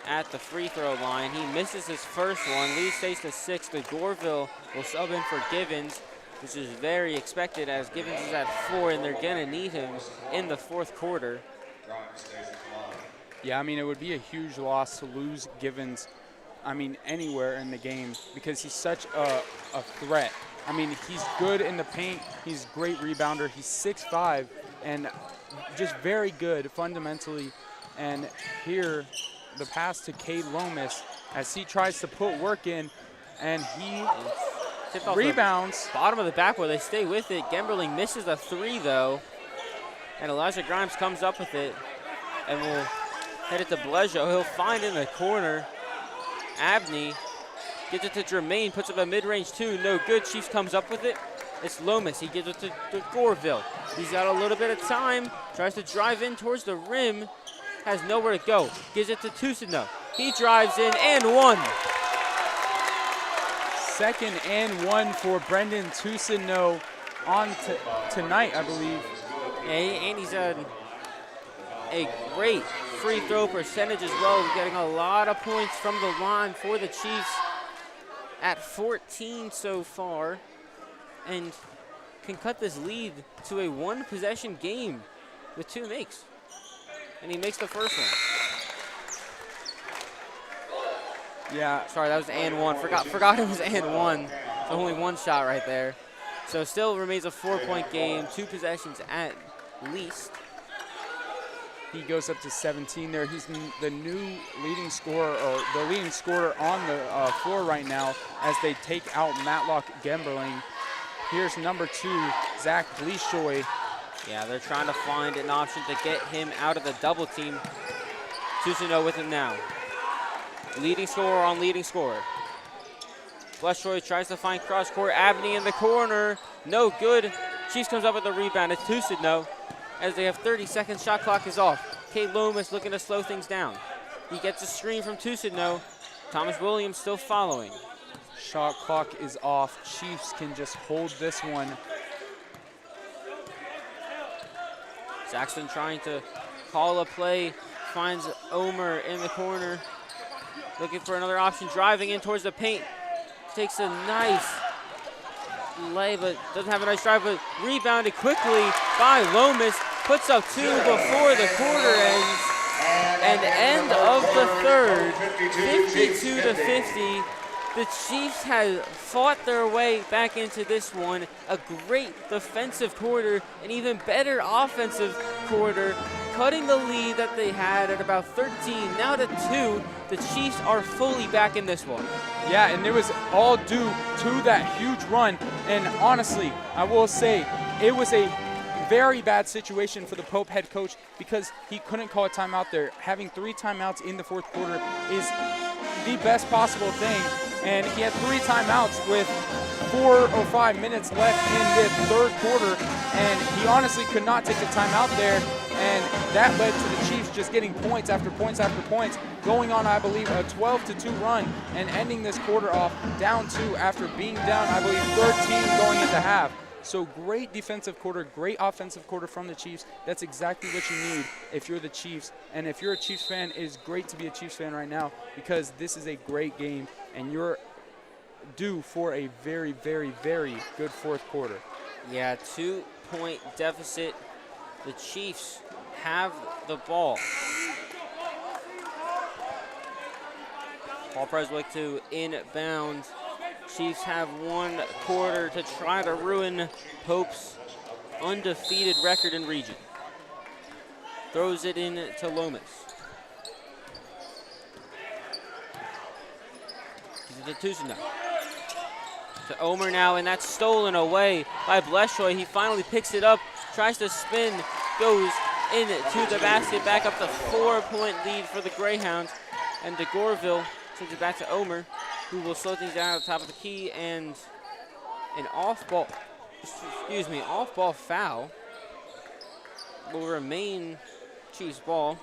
at the free throw line. He misses his first one. Lead stays to 6. DeGorville will sub in for Givens, which is very expected as Givens is at 4, and they're going to need him in the 4th quarter. Yeah, I mean, it would be a huge loss to lose Givens, I mean, anywhere in the game because he's such a threat. I mean, he's good in the paint. He's a great rebounder. He's 6'5", and just very good fundamentally. And here, the pass to Cade Lomas as he tries to put work in, and he rebounds. Bottom of the backboard, they stay with it. Gemberling misses a 3 though, and Elijah Grimes comes up with it, and will head it to Blejo. He'll find in the corner. Abney gets it to Germain, puts up a mid-range 2, no good. Chiefs comes up with it. It's Lomas. He gives it to Gorville. He's got a little bit of time. Tries to drive in towards the rim. Has nowhere to go. Gives it to Tusino. He drives in and 1. 2nd and 1 for Brendan Tusino on tonight, I believe. Yeah, and he's had a great free throw percentage as well. Getting a lot of points from the line for the Chiefs at 14 so far. And can cut this lead to a 1-possession game with 2 makes. And he makes the first one. Yeah. Sorry, that was and 1. Forgot it was and 1. So only 1 shot right there. So still remains a 4-point game, 2 possessions at least. He goes up to 17 there. He's the new leading scorer, or the leading scorer on the floor right now as they take out Matlock Gemberling. Here's number 2, Zach Bleashoy. Yeah, they're trying to find an option to get him out of the double team. Tusino with him now. Leading scorer on leading scorer. Bleashoy tries to find cross court. Abney in the corner. No good. Chiefs comes up with a rebound. It's Tusino as they have 30 seconds. Shot clock is off. Cade Lomas looking to slow things down. He gets a screen from Tusino. Thomas Williams still following. Shot clock is off. Chiefs can just hold this one. Saxton trying to call a play, finds Omer in the corner, looking for another option, driving in towards the paint, takes a nice lay, but doesn't have a nice drive, but rebounded quickly by Lomas, puts up 2 before the quarter ends, and end of the third, 52-50. The Chiefs have fought their way back into this one. A great defensive quarter, an even better offensive quarter, cutting the lead that they had at about 13, now to 2. The Chiefs are fully back in this one. Yeah, and it was all due to that huge run. And honestly, I will say it was a very bad situation for the Pope head coach because he couldn't call a timeout there. Having 3 timeouts in the 4th quarter is the best possible thing. And he had 3 timeouts with 4 or 5 minutes left in the 3rd quarter. And he honestly could not take the timeout there. And that led to the Chiefs just getting points after points after points, going on, I believe, a 12-2 run and ending this quarter off down 2 after being down, I believe, 13 going into half. So great defensive quarter, great offensive quarter from the Chiefs. That's exactly what you need if you're the Chiefs. And if you're a Chiefs fan, it is great to be a Chiefs fan right now because this is a great game and you're due for a very, very, very good fourth quarter. Yeah, 2-point deficit. The Chiefs have the ball. Paul Preswick to inbound. Chiefs have 1 quarter to try to ruin Pope's undefeated record in region. Throws it in to Lomas. To Tucson to Omer now, and that's stolen away by Bleshoy. He finally picks it up, tries to spin, goes into the basket, back up to 4-point lead for the Greyhounds. And DeGorville sends it back to Omer, who will slow things down at the top of the key, and an off-ball foul will remain Chiefs ball.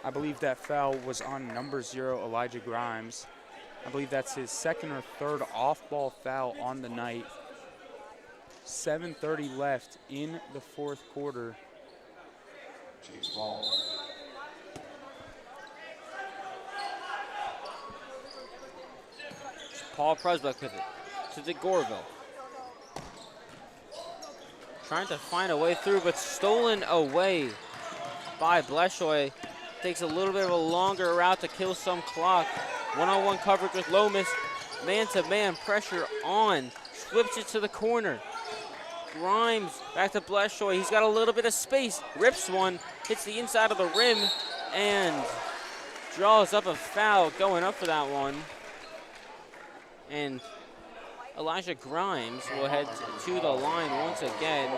I believe that foul was on number 0, Elijah Grimes. I believe that's his second or third off-ball foul on the night. 7:30 left in the fourth quarter. Chiefs ball. Paul Presbeck with it to DeGorville. Trying to find a way through, but stolen away by Bleshoy. Takes a little bit of a longer route to kill some clock. One-on-one coverage with Lomas. Man-to-man pressure on. Flips it to the corner. Grimes back to Bleshoy. He's got a little bit of space. Rips one, hits the inside of the rim, and draws up a foul going up for that one. And Elijah Grimes will head to the line once again.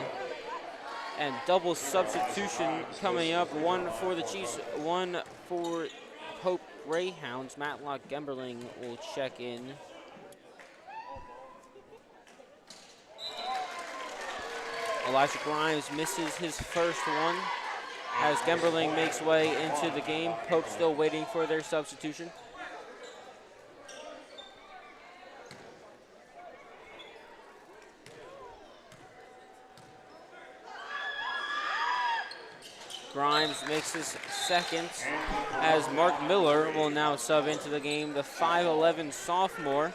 And double substitution coming up. 1 for the Chiefs, 1 for Hope Greyhounds. Matlock Gemberling will check in. Elijah Grimes misses his first one as Gemberling makes way into the game. Pope still waiting for their substitution. Grimes makes his second as Mark Miller will now sub into the game, the 5'11 sophomore.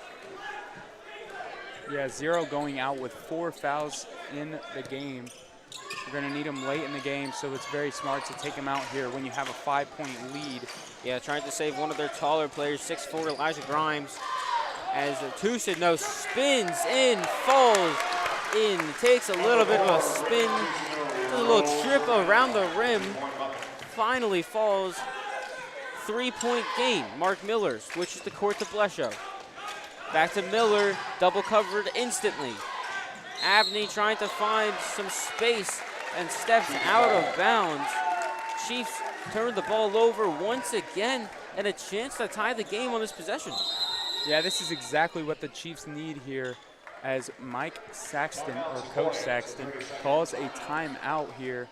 Yeah, 0 going out with 4 fouls in the game. You're going to need him late in the game, so it's very smart to take him out here when you have a 5-point lead. Yeah, trying to save one of their taller players, 6'4" Elijah Grimes. As Tucson spins in, falls in, takes a little bit of a spin, a little trip around the rim, finally falls. 3-point game. Mark Miller switches the court to Bleshow. Back to Miller, double covered instantly. Abney trying to find some space and steps out of bounds. Chiefs turn the ball over once again and a chance to tie the game on this possession. Yeah, this is exactly what the Chiefs need here as Mike Saxton, or Coach Saxton, calls a timeout here.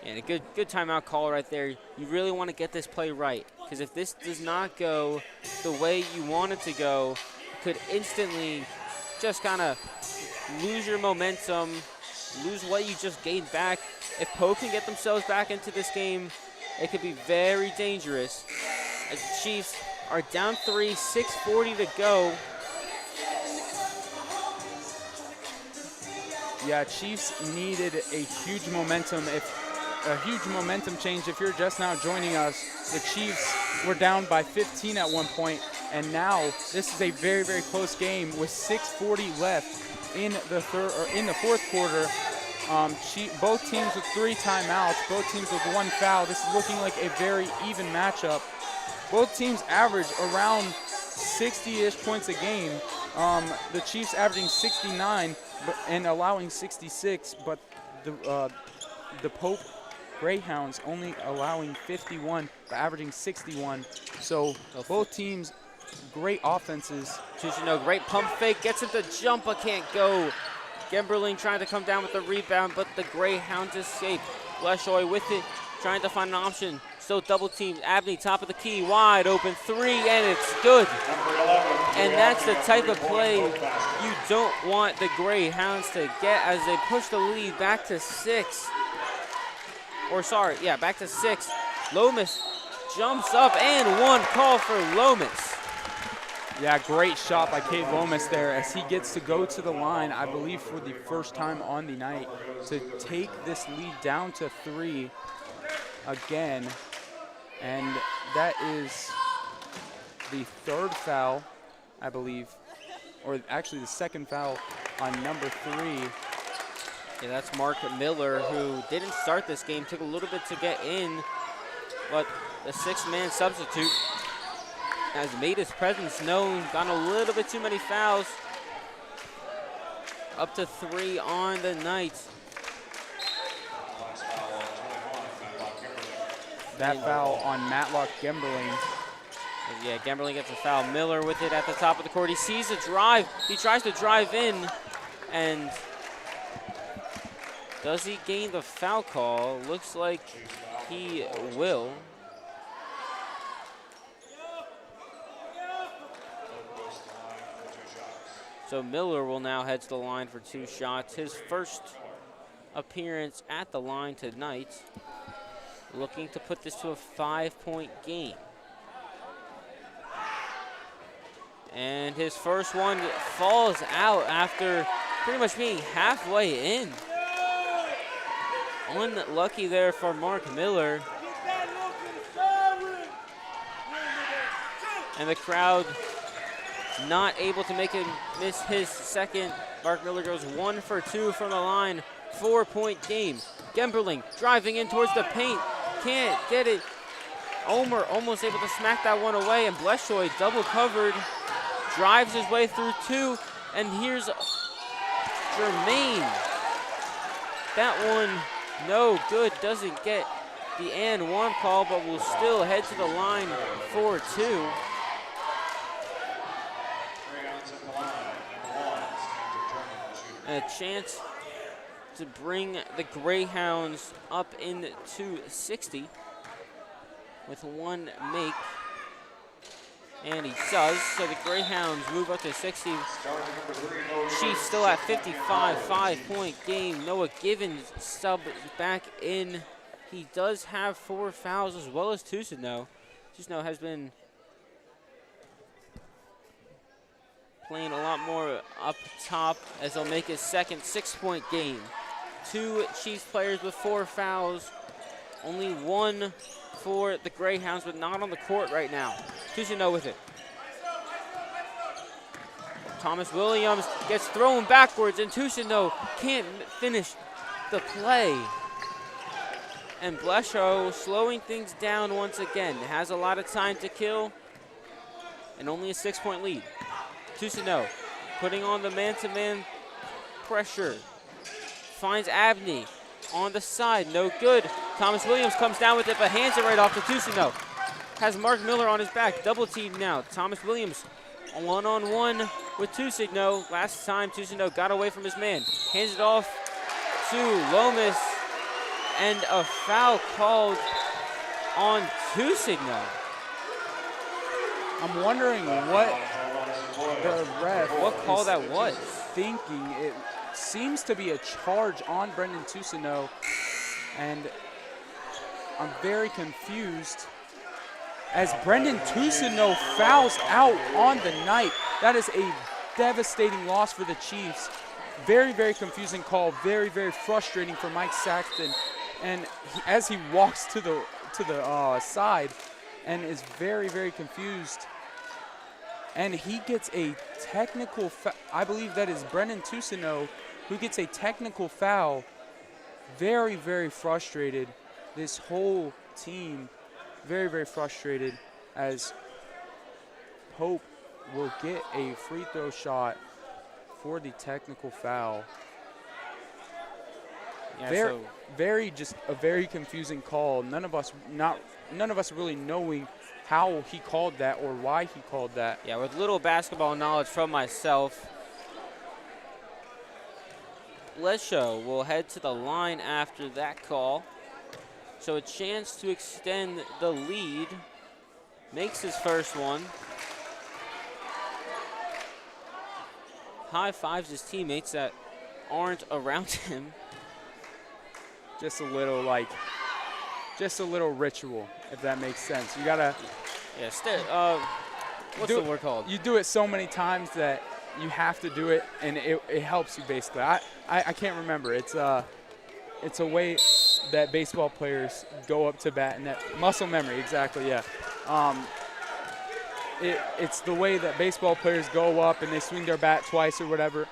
And a good timeout call right there. You really want to get this play right, because if this does not go the way you want it to go, could instantly just kind of lose your momentum, lose what you just gained back. If Pope can get themselves back into this game, it could be very dangerous. As the Chiefs are down 3, 6:40 to go. Yeah, Chiefs needed a huge momentum change. If you're just now joining us, the Chiefs were down by 15 at one point, and now this is a very, very close game with 6:40 left in the fourth quarter. Both teams with 3 timeouts, both teams with 1 foul. This is looking like a very even matchup. Both teams average around 60-ish points a game. The Chiefs averaging 69 and allowing 66, but the Pope Greyhounds only allowing 51, but averaging 61. So both teams, great offenses. Great pump fake, gets him to jump, but can't go. Gemberling trying to come down with the rebound, but the Greyhounds escape. Bleshoy with it, trying to find an option. Still double teamed. Abney, top of the key, wide open three, and it's good. And that's the type of play you don't want the Greyhounds to get as they push the lead back to 6. Back to 6. Lomas jumps up, and one call for Lomas. Yeah, great shot by Cade Lomas there as he gets to go to the line, I believe for the first time on the night, to take this lead down to 3 again. And that is the 3rd foul, I believe, or actually the 2nd foul on number 3. Yeah, that's Mark Miller, who didn't start this game, took a little bit to get in, but the 6-man substitute has made his presence known, gotten a little bit too many fouls. Up to 3 on the night. That foul on Matlock Gemberling. Yeah, Gemberling gets a foul. Miller with it at the top of the court. He sees a drive. He tries to drive in, and does he gain the foul call? Looks like he will. So Miller will now head to the line for 2 shots. His first appearance at the line tonight. Looking to put this to a 5-point game. And his first one falls out after pretty much being halfway in. Unlucky there for Mark Miller. And the crowd not able to make him miss his second. Mark Miller goes 1 for 2 from the line. 4-point game. Gemberling driving in towards the paint. Can't get it. Omer almost able to smack that one away, and Bleshoy double covered. Drives his way through 2, and here's Jermaine. That one no good. Doesn't get the and 1 call, but will still head to the line for 2. And a chance to bring the Greyhounds up into 60 with 1 make. And he does, so the Greyhounds move up to 60. Chiefs still at 55, 5-point game. Noah Givens sub back in. He does have 4 fouls as well as Tusino. Tusino has been playing a lot more up top as they'll make his second 6-point game. 2 Chiefs players with 4 fouls. Only 1 for the Greyhounds, but not on the court right now. Tusino with it. Thomas Williams gets thrown backwards, and Tusino can't finish the play. And Bleshow slowing things down once again. Has a lot of time to kill, and only a 6-point lead. Tusino putting on the man-to-man pressure. Finds Abney on the side, no good. Thomas Williams comes down with it, but hands it right off to Tusino. Has Mark Miller on his back, double team now. Thomas Williams one-on-one with Tusino. Last time Tusino got away from his man. Hands it off to Lomas, and a foul called on Tusino. I'm wondering what the ref what call that was. Thinking. It seems to be a charge on Brendan Tusino, and I'm very confused as Brendan Tusino fouls out on the night. That is a devastating loss for the Chiefs. Very, very confusing call. Very, very frustrating for Mike Saxton. And as he walks to the side and is very, very confused. And he gets a technical foul. I believe that is Brendan Tusino who gets a technical foul. Very, very frustrated. This whole team very, very frustrated as Pope will get a free throw shot for the technical foul. Yeah, just a very confusing call. None of us really knowing how he called that or why he called that. Yeah, with little basketball knowledge from myself. Bleshow will head to the line after that call. So a chance to extend the lead. Makes his first one. High fives his teammates that aren't around him. Just a little ritual, if that makes sense. You gotta. Yeah, what's the word called? You do it so many times that you have to do it, and it helps you basically. I can't remember. It's a way that baseball players go up to bat, and that muscle memory, exactly, yeah. It's the way that baseball players go up and they swing their bat twice or whatever,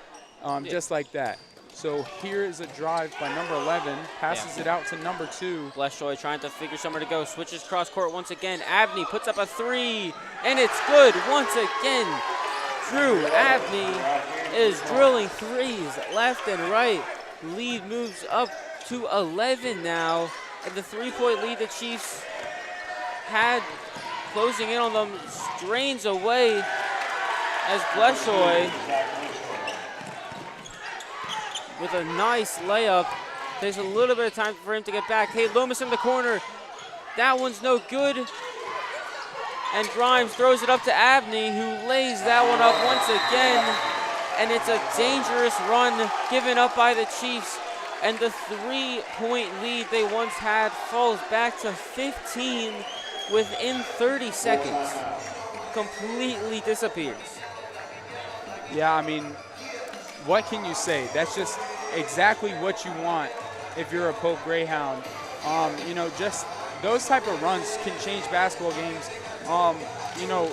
just like that. So here is a drive by number 11, passes it out to number 2. Bleshoy trying to figure somewhere to go, switches cross court once again. Abney puts up a 3, and it's good once again. Drew Abney is drilling threes left and right. Lead moves up to 11 now, and the 3-point lead the Chiefs had closing in on them drains away as Bleshoy with a nice layup. Takes a little bit of time for him to get back. Hey, Lomas in the corner. That one's no good. And Grimes throws it up to Abney, who lays that one up once again. And it's a dangerous run given up by the Chiefs. And the 3-point lead they once had falls back to 15 within 30 seconds. Completely disappears. Yeah, I mean, what can you say? That's just exactly what you want if you're a Pope Greyhound. You know, just those type of runs can change basketball games. You know,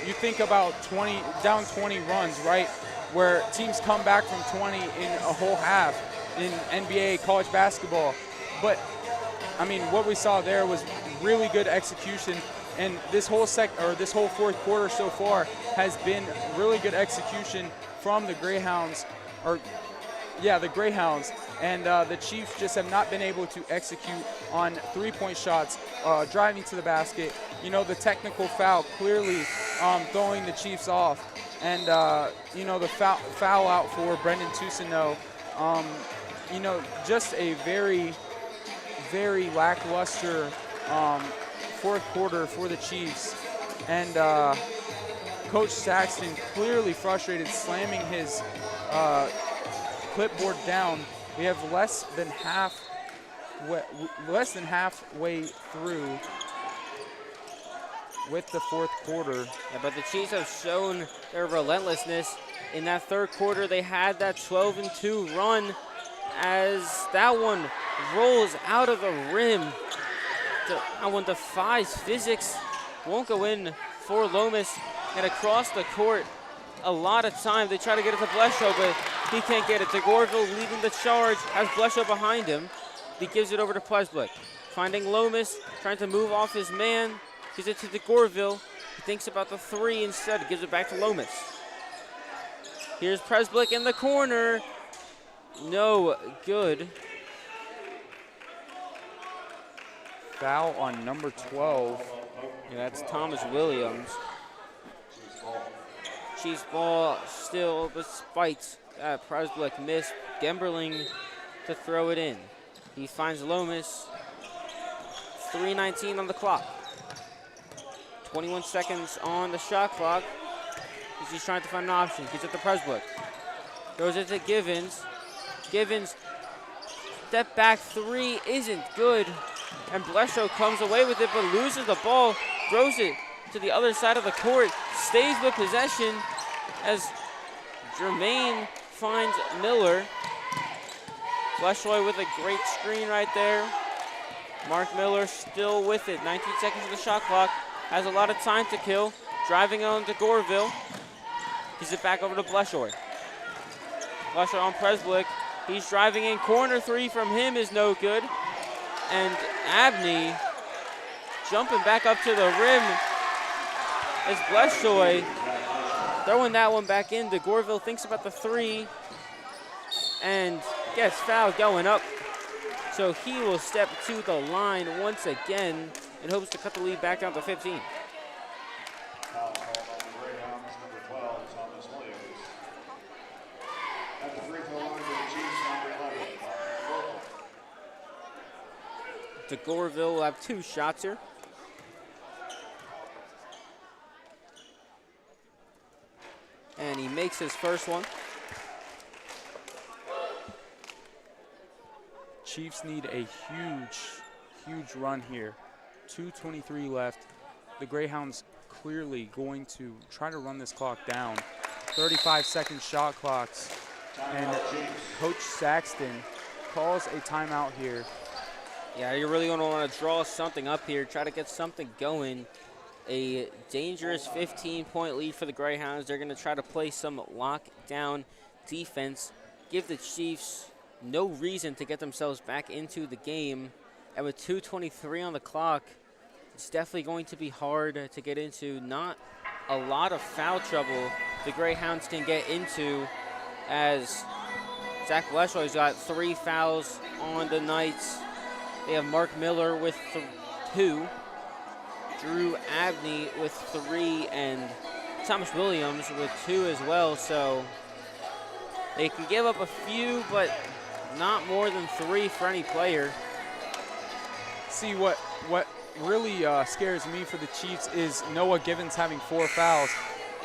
you think about down 20 runs, right, where teams come back from 20 in a whole half in NBA, college basketball. But, I mean, what we saw there was really good execution. And this whole fourth quarter so far has been really good execution from the Greyhounds, the Greyhounds. And the Chiefs just have not been able to execute on 3-point shots, driving to the basket. You know, the technical foul clearly throwing the Chiefs off. And, you know, the foul out for Brendan Toussaint. You know, just a very, very lackluster fourth quarter for the Chiefs. And Coach Saxton clearly frustrated, slamming his clipboard down. We have less than halfway through with the fourth quarter. Yeah, but the Chiefs have shown their relentlessness. In that third quarter, they had that 12-2 run as that one rolls out of the rim. That one defies physics. Won't go in for Lomas. And across the court, a lot of time. They try to get it to Bleshow, but he can't get it. DeGorville leading the charge, has Bleshow behind him. He gives it over to Presblick. Finding Lomas, trying to move off his man. Gives it to DeGorville. He thinks about the 3 instead. Gives it back to Lomas. Here's Presblick in the corner. No good. Foul on number 12. Yeah, that's Thomas Williams. Chiefs ball still, despite Presblick miss. Gemberling to throw it in. He finds Lomas. 3:19 on the clock. 21 seconds on the shot clock. He's trying to find an option. Gives it to Presblick. Throws it to Givens. Givens, step back 3 isn't good. And Bleshow comes away with it, but loses the ball. Throws it to the other side of the court. Stays with possession as Jermaine finds Miller. Bleshoy with a great screen right there. Mark Miller still with it. 19 seconds on the shot clock. Has a lot of time to kill. Driving on to Goreville. Gives it back over to Bleshoy. Bleshoy on Presblick. He's driving in. Corner 3 from him is no good. And Abney jumping back up to the rim as Bleshoy throwing that one back in. DeGorville thinks about the 3 and gets fouled going up. So he will step to the line once again and hopes to cut the lead back down to 15. Foul called on the Greyhounds, number 12, Thomas Williams. At the free throw line for the Chiefs, number 11, DeGorville will have 2 shots here. And he makes his first one. Chiefs need a huge run here. 2:23 left. The Greyhounds clearly going to try to run this clock down. 35-second shot clocks. And Coach Saxton calls a timeout here. Yeah, you're really going to want to draw something up here, try to get something going. A dangerous 15-point lead for the Greyhounds. They're going to try to play some lockdown defense, give the Chiefs no reason to get themselves back into the game. And with 2:23 on the clock, it's definitely going to be hard to get into. Not a lot of foul trouble the Greyhounds can get into, as Zach Bleshoy's got 3 fouls on the night. They have Mark Miller with 2, Drew Abney with 3, and Thomas Williams with 2 as well. So they can give up a few, but not more than 3 for any player. See, what really scares me for the Chiefs is Noah Givens having 4 fouls.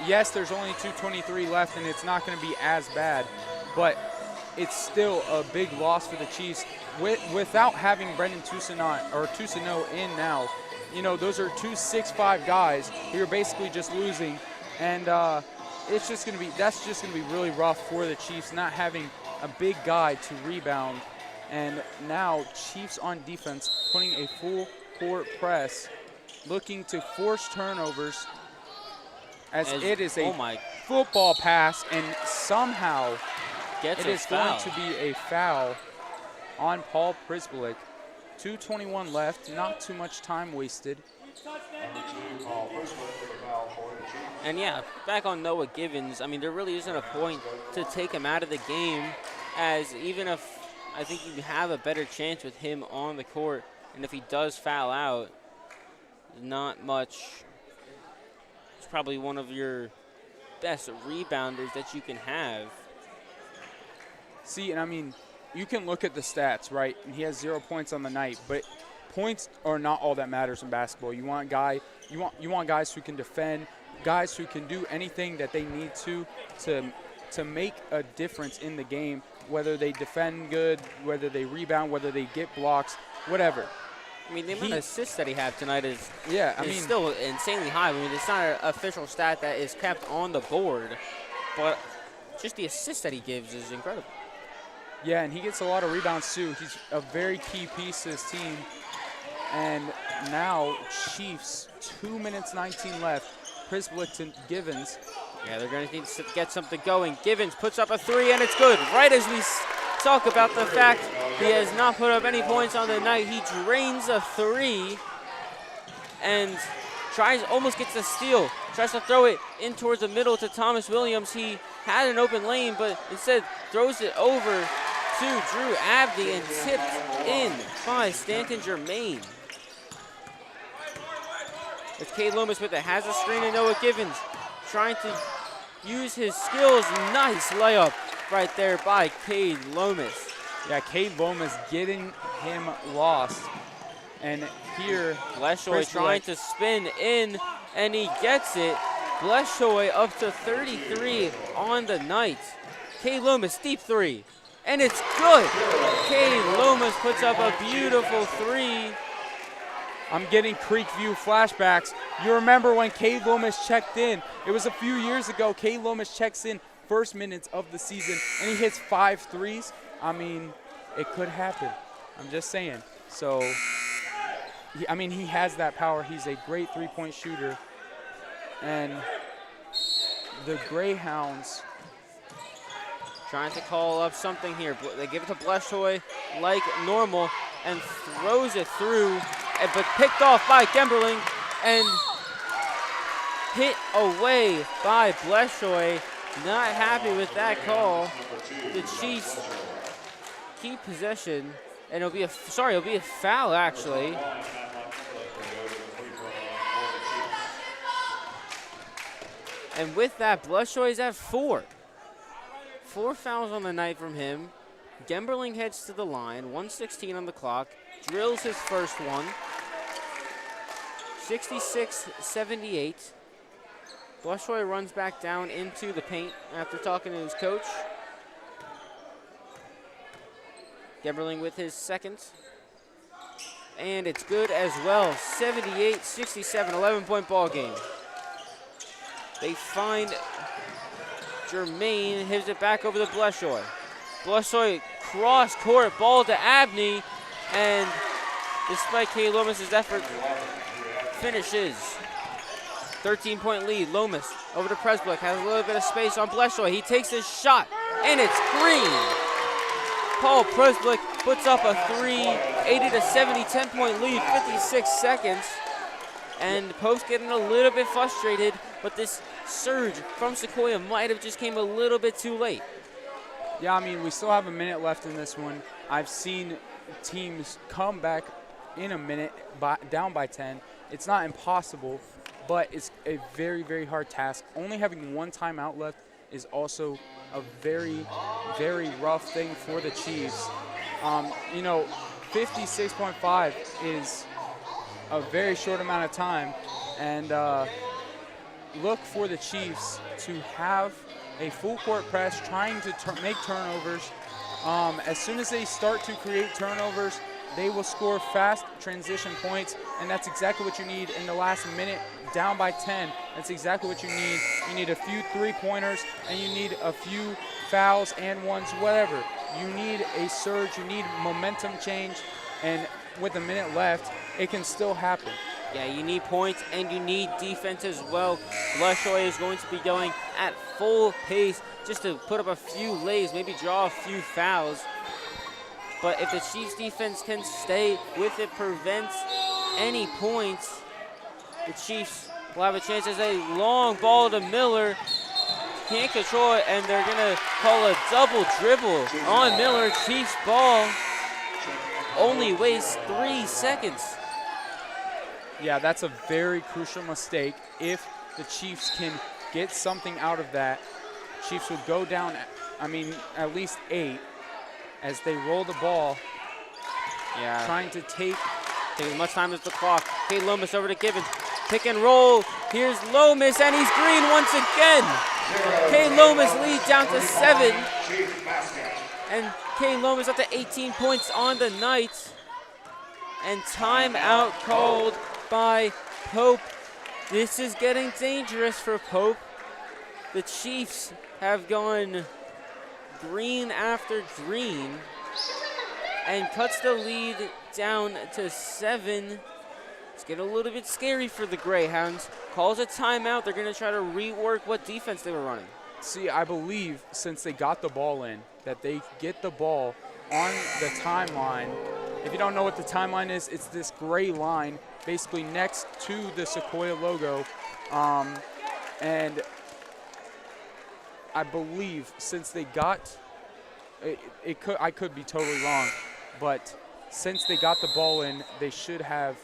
Yes, there's only 2:23 left, and it's not going to be as bad, but it's still a big loss for the Chiefs. Without having Brendan Toussaint in now, you know, those are 2 6'5" guys who are basically just losing, and that's just going to be really rough for the Chiefs, not having a big guy to rebound. And now Chiefs on defense putting a full court press, looking to force turnovers, as it is a football pass, and somehow it is going to be a foul on Paul Prisbilic. 2:21 left, not too much time wasted. And yeah, back on Noah Givens, I mean, there really isn't a point to take him out of the game, as even if I think you have a better chance with him on the court, and if he does foul out, not much. It's probably one of your best rebounders that you can have. See, and I mean, you can look at the stats, right? And he has 0 points on the night, but points are not all that matters in basketball. You want guys who can defend, guys who can do anything that they need to make a difference in the game, whether they defend good, whether they rebound, whether they get blocks, whatever. I mean, the amount of assists that he had tonight is still insanely high. I mean, it's not an official stat that is kept on the board, but just the assists that he gives is incredible. Yeah, and he gets a lot of rebounds too. He's a very key piece to his team. And now Chiefs, 2 minutes 19 left. Prisbilic to Givens. Yeah, they're going to need to get something going. Givens puts up a 3, and it's good. Right as we talk about the fact he has not put up any points on the night, he drains a 3 and almost gets a steal. Tries to throw it in towards the middle to Thomas Williams. He had an open lane, but instead throws it over to Drew Abney and tipped in by Stanton Germain. It's Cade Lomas with it, has a screen, and Noah Givens trying to use his skills. Nice layup right there by Cade Lomas. Yeah, Cade Lomas getting him lost. And here, Bleshoy trying to spin in, and he gets it. Bleshoy up to 33 on the night. Cade Lomas, deep 3, and it's good. Cade Lomas puts up a beautiful 3. I'm getting Creekview flashbacks. You remember when Cade Lomas checked in? It was a few years ago. Cade Lomas checks in first minutes of the season, and he hits 5 threes. I mean, it could happen. I'm just saying. So, he has that power. He's a great three-point shooter. And the Greyhounds trying to call up something here. They give it to Bleshoy like normal and throws it through, but picked off by Gemberling and hit away by Bleshoy. Not happy with that call. The Chiefs keep possession, and it'll be a foul actually. And with that, Bleshoy's at 4. 4 fouls on the night from him. Gemberling heads to the line, 1:16 on the clock. drills his first one. 66-78. Blushoy runs back down into the paint after talking to his coach. Geberling with his second. And it's good as well. 78-67, 11-point ball game. They find Jermaine, hits it back over to Blushoy. Blushoy cross court, ball to Abney, and despite Kay Lomas' effort, finishes. 13-point lead. Lomas over to Presblick, has a little bit of space on Blushoy. He takes his shot, and it's green. Paul Presblick puts up a three, 80-70, 10-point lead, 56 seconds. And Post getting a little bit frustrated, but this surge from Sequoyah might have just came a little bit too late. Yeah, I mean, we still have a minute left in this one. I've seen teams come back in a minute down by 10. It's not impossible, but it's a very, very hard task. Only having one timeout left is also a very, very rough thing for the Chiefs. 56.5 is a very short amount of time, and look for the Chiefs to have a full court press, trying to make turnovers. As soon as they start to create turnovers, they will score fast transition points, and that's exactly what you need in the last minute, down by 10. That's exactly what you need. You need a few three-pointers, and you need a few fouls and ones, whatever. You need a surge, you need momentum change, and with a minute left, it can still happen. Yeah, you need points and you need defense as well. Blushoy is going to be going at full pace just to put up a few lays, maybe draw a few fouls. But if the Chiefs defense can stay with it, prevents any points, the Chiefs will have a chance. As a long ball to Miller. Can't control it, and they're going to call a double dribble on Miller. Chiefs ball only wastes 3 seconds. Yeah, that's a very crucial mistake. If the Chiefs can get something out of that, Chiefs would go down, at least 8 as they roll the ball. Yeah. Trying to take as much time as the clock. Kay Lomas over to Gibbons. Pick and roll. Here's Lomas, and he's green once again. Kay Lomas leads down to 7. And Kay Lomas up to 18 points on the night. And timeout called by Pope. This is getting dangerous for Pope. The Chiefs have gone green after green and cuts the lead down to 7. It's getting a little bit scary for the Greyhounds. Calls a timeout. They're going to try to rework what defense they were running. See, I believe since they got the ball in, that they get the ball on the timeline. If you don't know what the timeline is, it's this gray line basically next to the Sequoyah logo. And I believe since they got I could be totally wrong, but since they got the ball in, they should have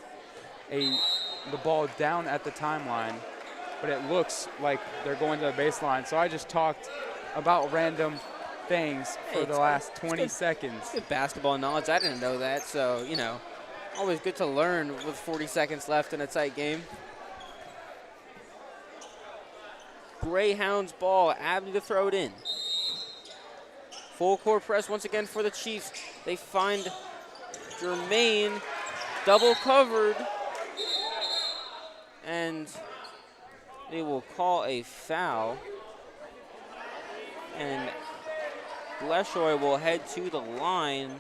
the ball down at the timeline, but it looks like they're going to the baseline. So I just talked about random things for the last 20 seconds. Good basketball knowledge. I didn't know that, so, always good to learn with 40 seconds left in a tight game. Greyhounds ball, Abney to throw it in. Full court press once again for the Chiefs. They find Jermaine double covered, and they will call a foul. And Blushoy will head to the line.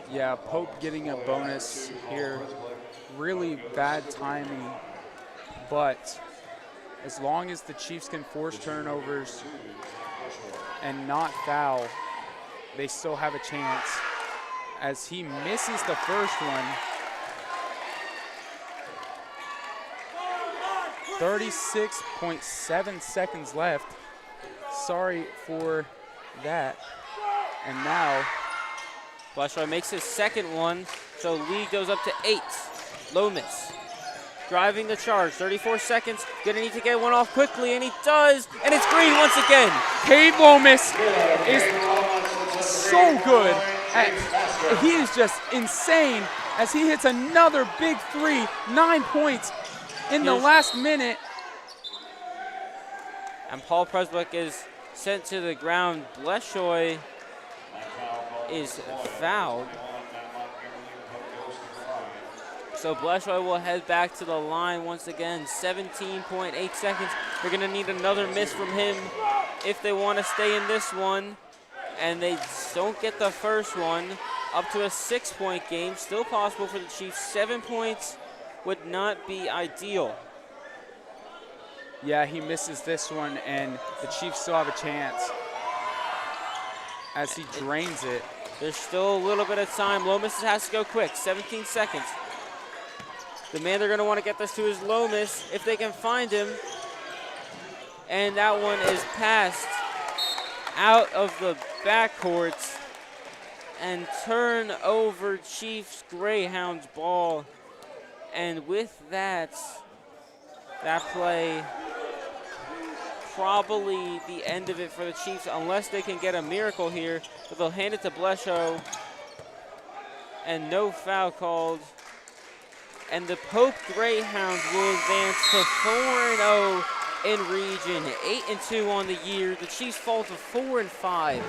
Yeah, Pope getting a bonus here. Really bad timing, but as long as the Chiefs can force turnovers and not foul, they still have a chance. As he misses the first one, 36.7 seconds left. Sorry for that. And now Blushoy makes his second one, so lead goes up to 8. Lomas driving the charge, 34 seconds, gonna need to get one off quickly, and he does, and it's green once again. Kay Lomas is so good And he is just insane as he hits another big three, 9 points in the last minute. And Paul Preswick is sent to the ground. Bleshoy is fouled. So Bleshoy will head back to the line once again. 17.8 seconds. They're going to need another miss from him if they want to stay in this one. And they don't get the first one. Up to a 6-point game. Still possible for the Chiefs. 7 points would not be ideal. Yeah, he misses this one, and the Chiefs still have a chance as he drains it. There's still a little bit of time. Lomas has to go quick. 17 seconds. The man they're going to want to get this to is Lomas if they can find him. And that one is passed out of the backcourt and turn over Chiefs Greyhounds ball. And with that play, probably the end of it for the Chiefs unless they can get a miracle here. But they'll hand it to Bleshow and no foul called. And the Pope Greyhounds will advance to 4-0 in region, 8-2 on the year. The Chiefs fall to 4-5.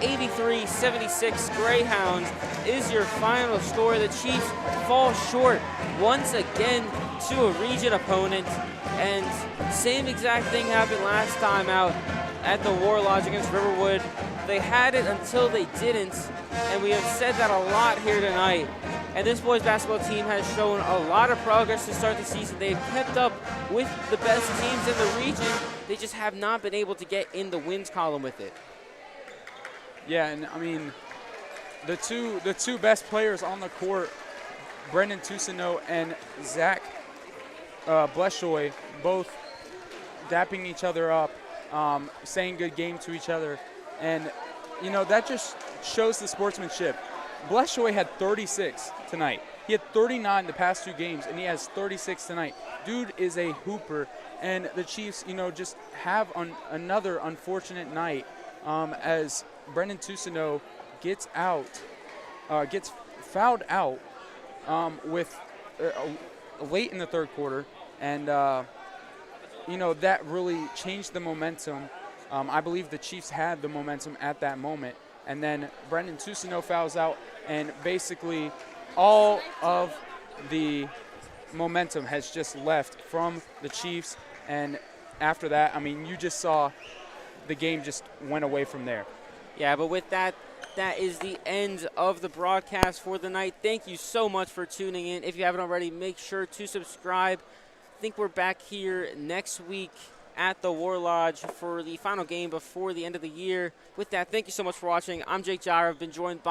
83-76 Greyhounds is your final score. The Chiefs fall short once again to a region opponent. And same exact thing happened last time out at the War Lodge against Riverwood. They had it until they didn't, and we have said that a lot here tonight. And this boys basketball team has shown a lot of progress to start the season. They've kept up with the best teams in the region. They just have not been able to get in the wins column with it. Yeah, and I mean, the two best players on the court, Brendan Tousineau and Zach Bleshoy, both dapping each other up, saying good game to each other. And, you know, that just shows the sportsmanship. Bleshoy had 36 tonight. He had 39 the past 2 games, and he has 36 tonight. Dude is a hooper, and the Chiefs, you know, just have another unfortunate night as Brendan Tousineau gets fouled out with late in the third quarter, and you know, that really changed the momentum. I believe the Chiefs had the momentum at that moment, and then Brendan Tousineau fouls out, and basically all of the momentum has just left from the Chiefs. And after that, I mean, you just saw the game just went away from there. Yeah, but with that, that is the end of the broadcast for the night. Thank you so much for tuning in. If you haven't already, make sure to subscribe. I think we're back here next week at the War Lodge for the final game before the end of the year. With that, thank you so much for watching. I'm Jake Jyer. I've been joined by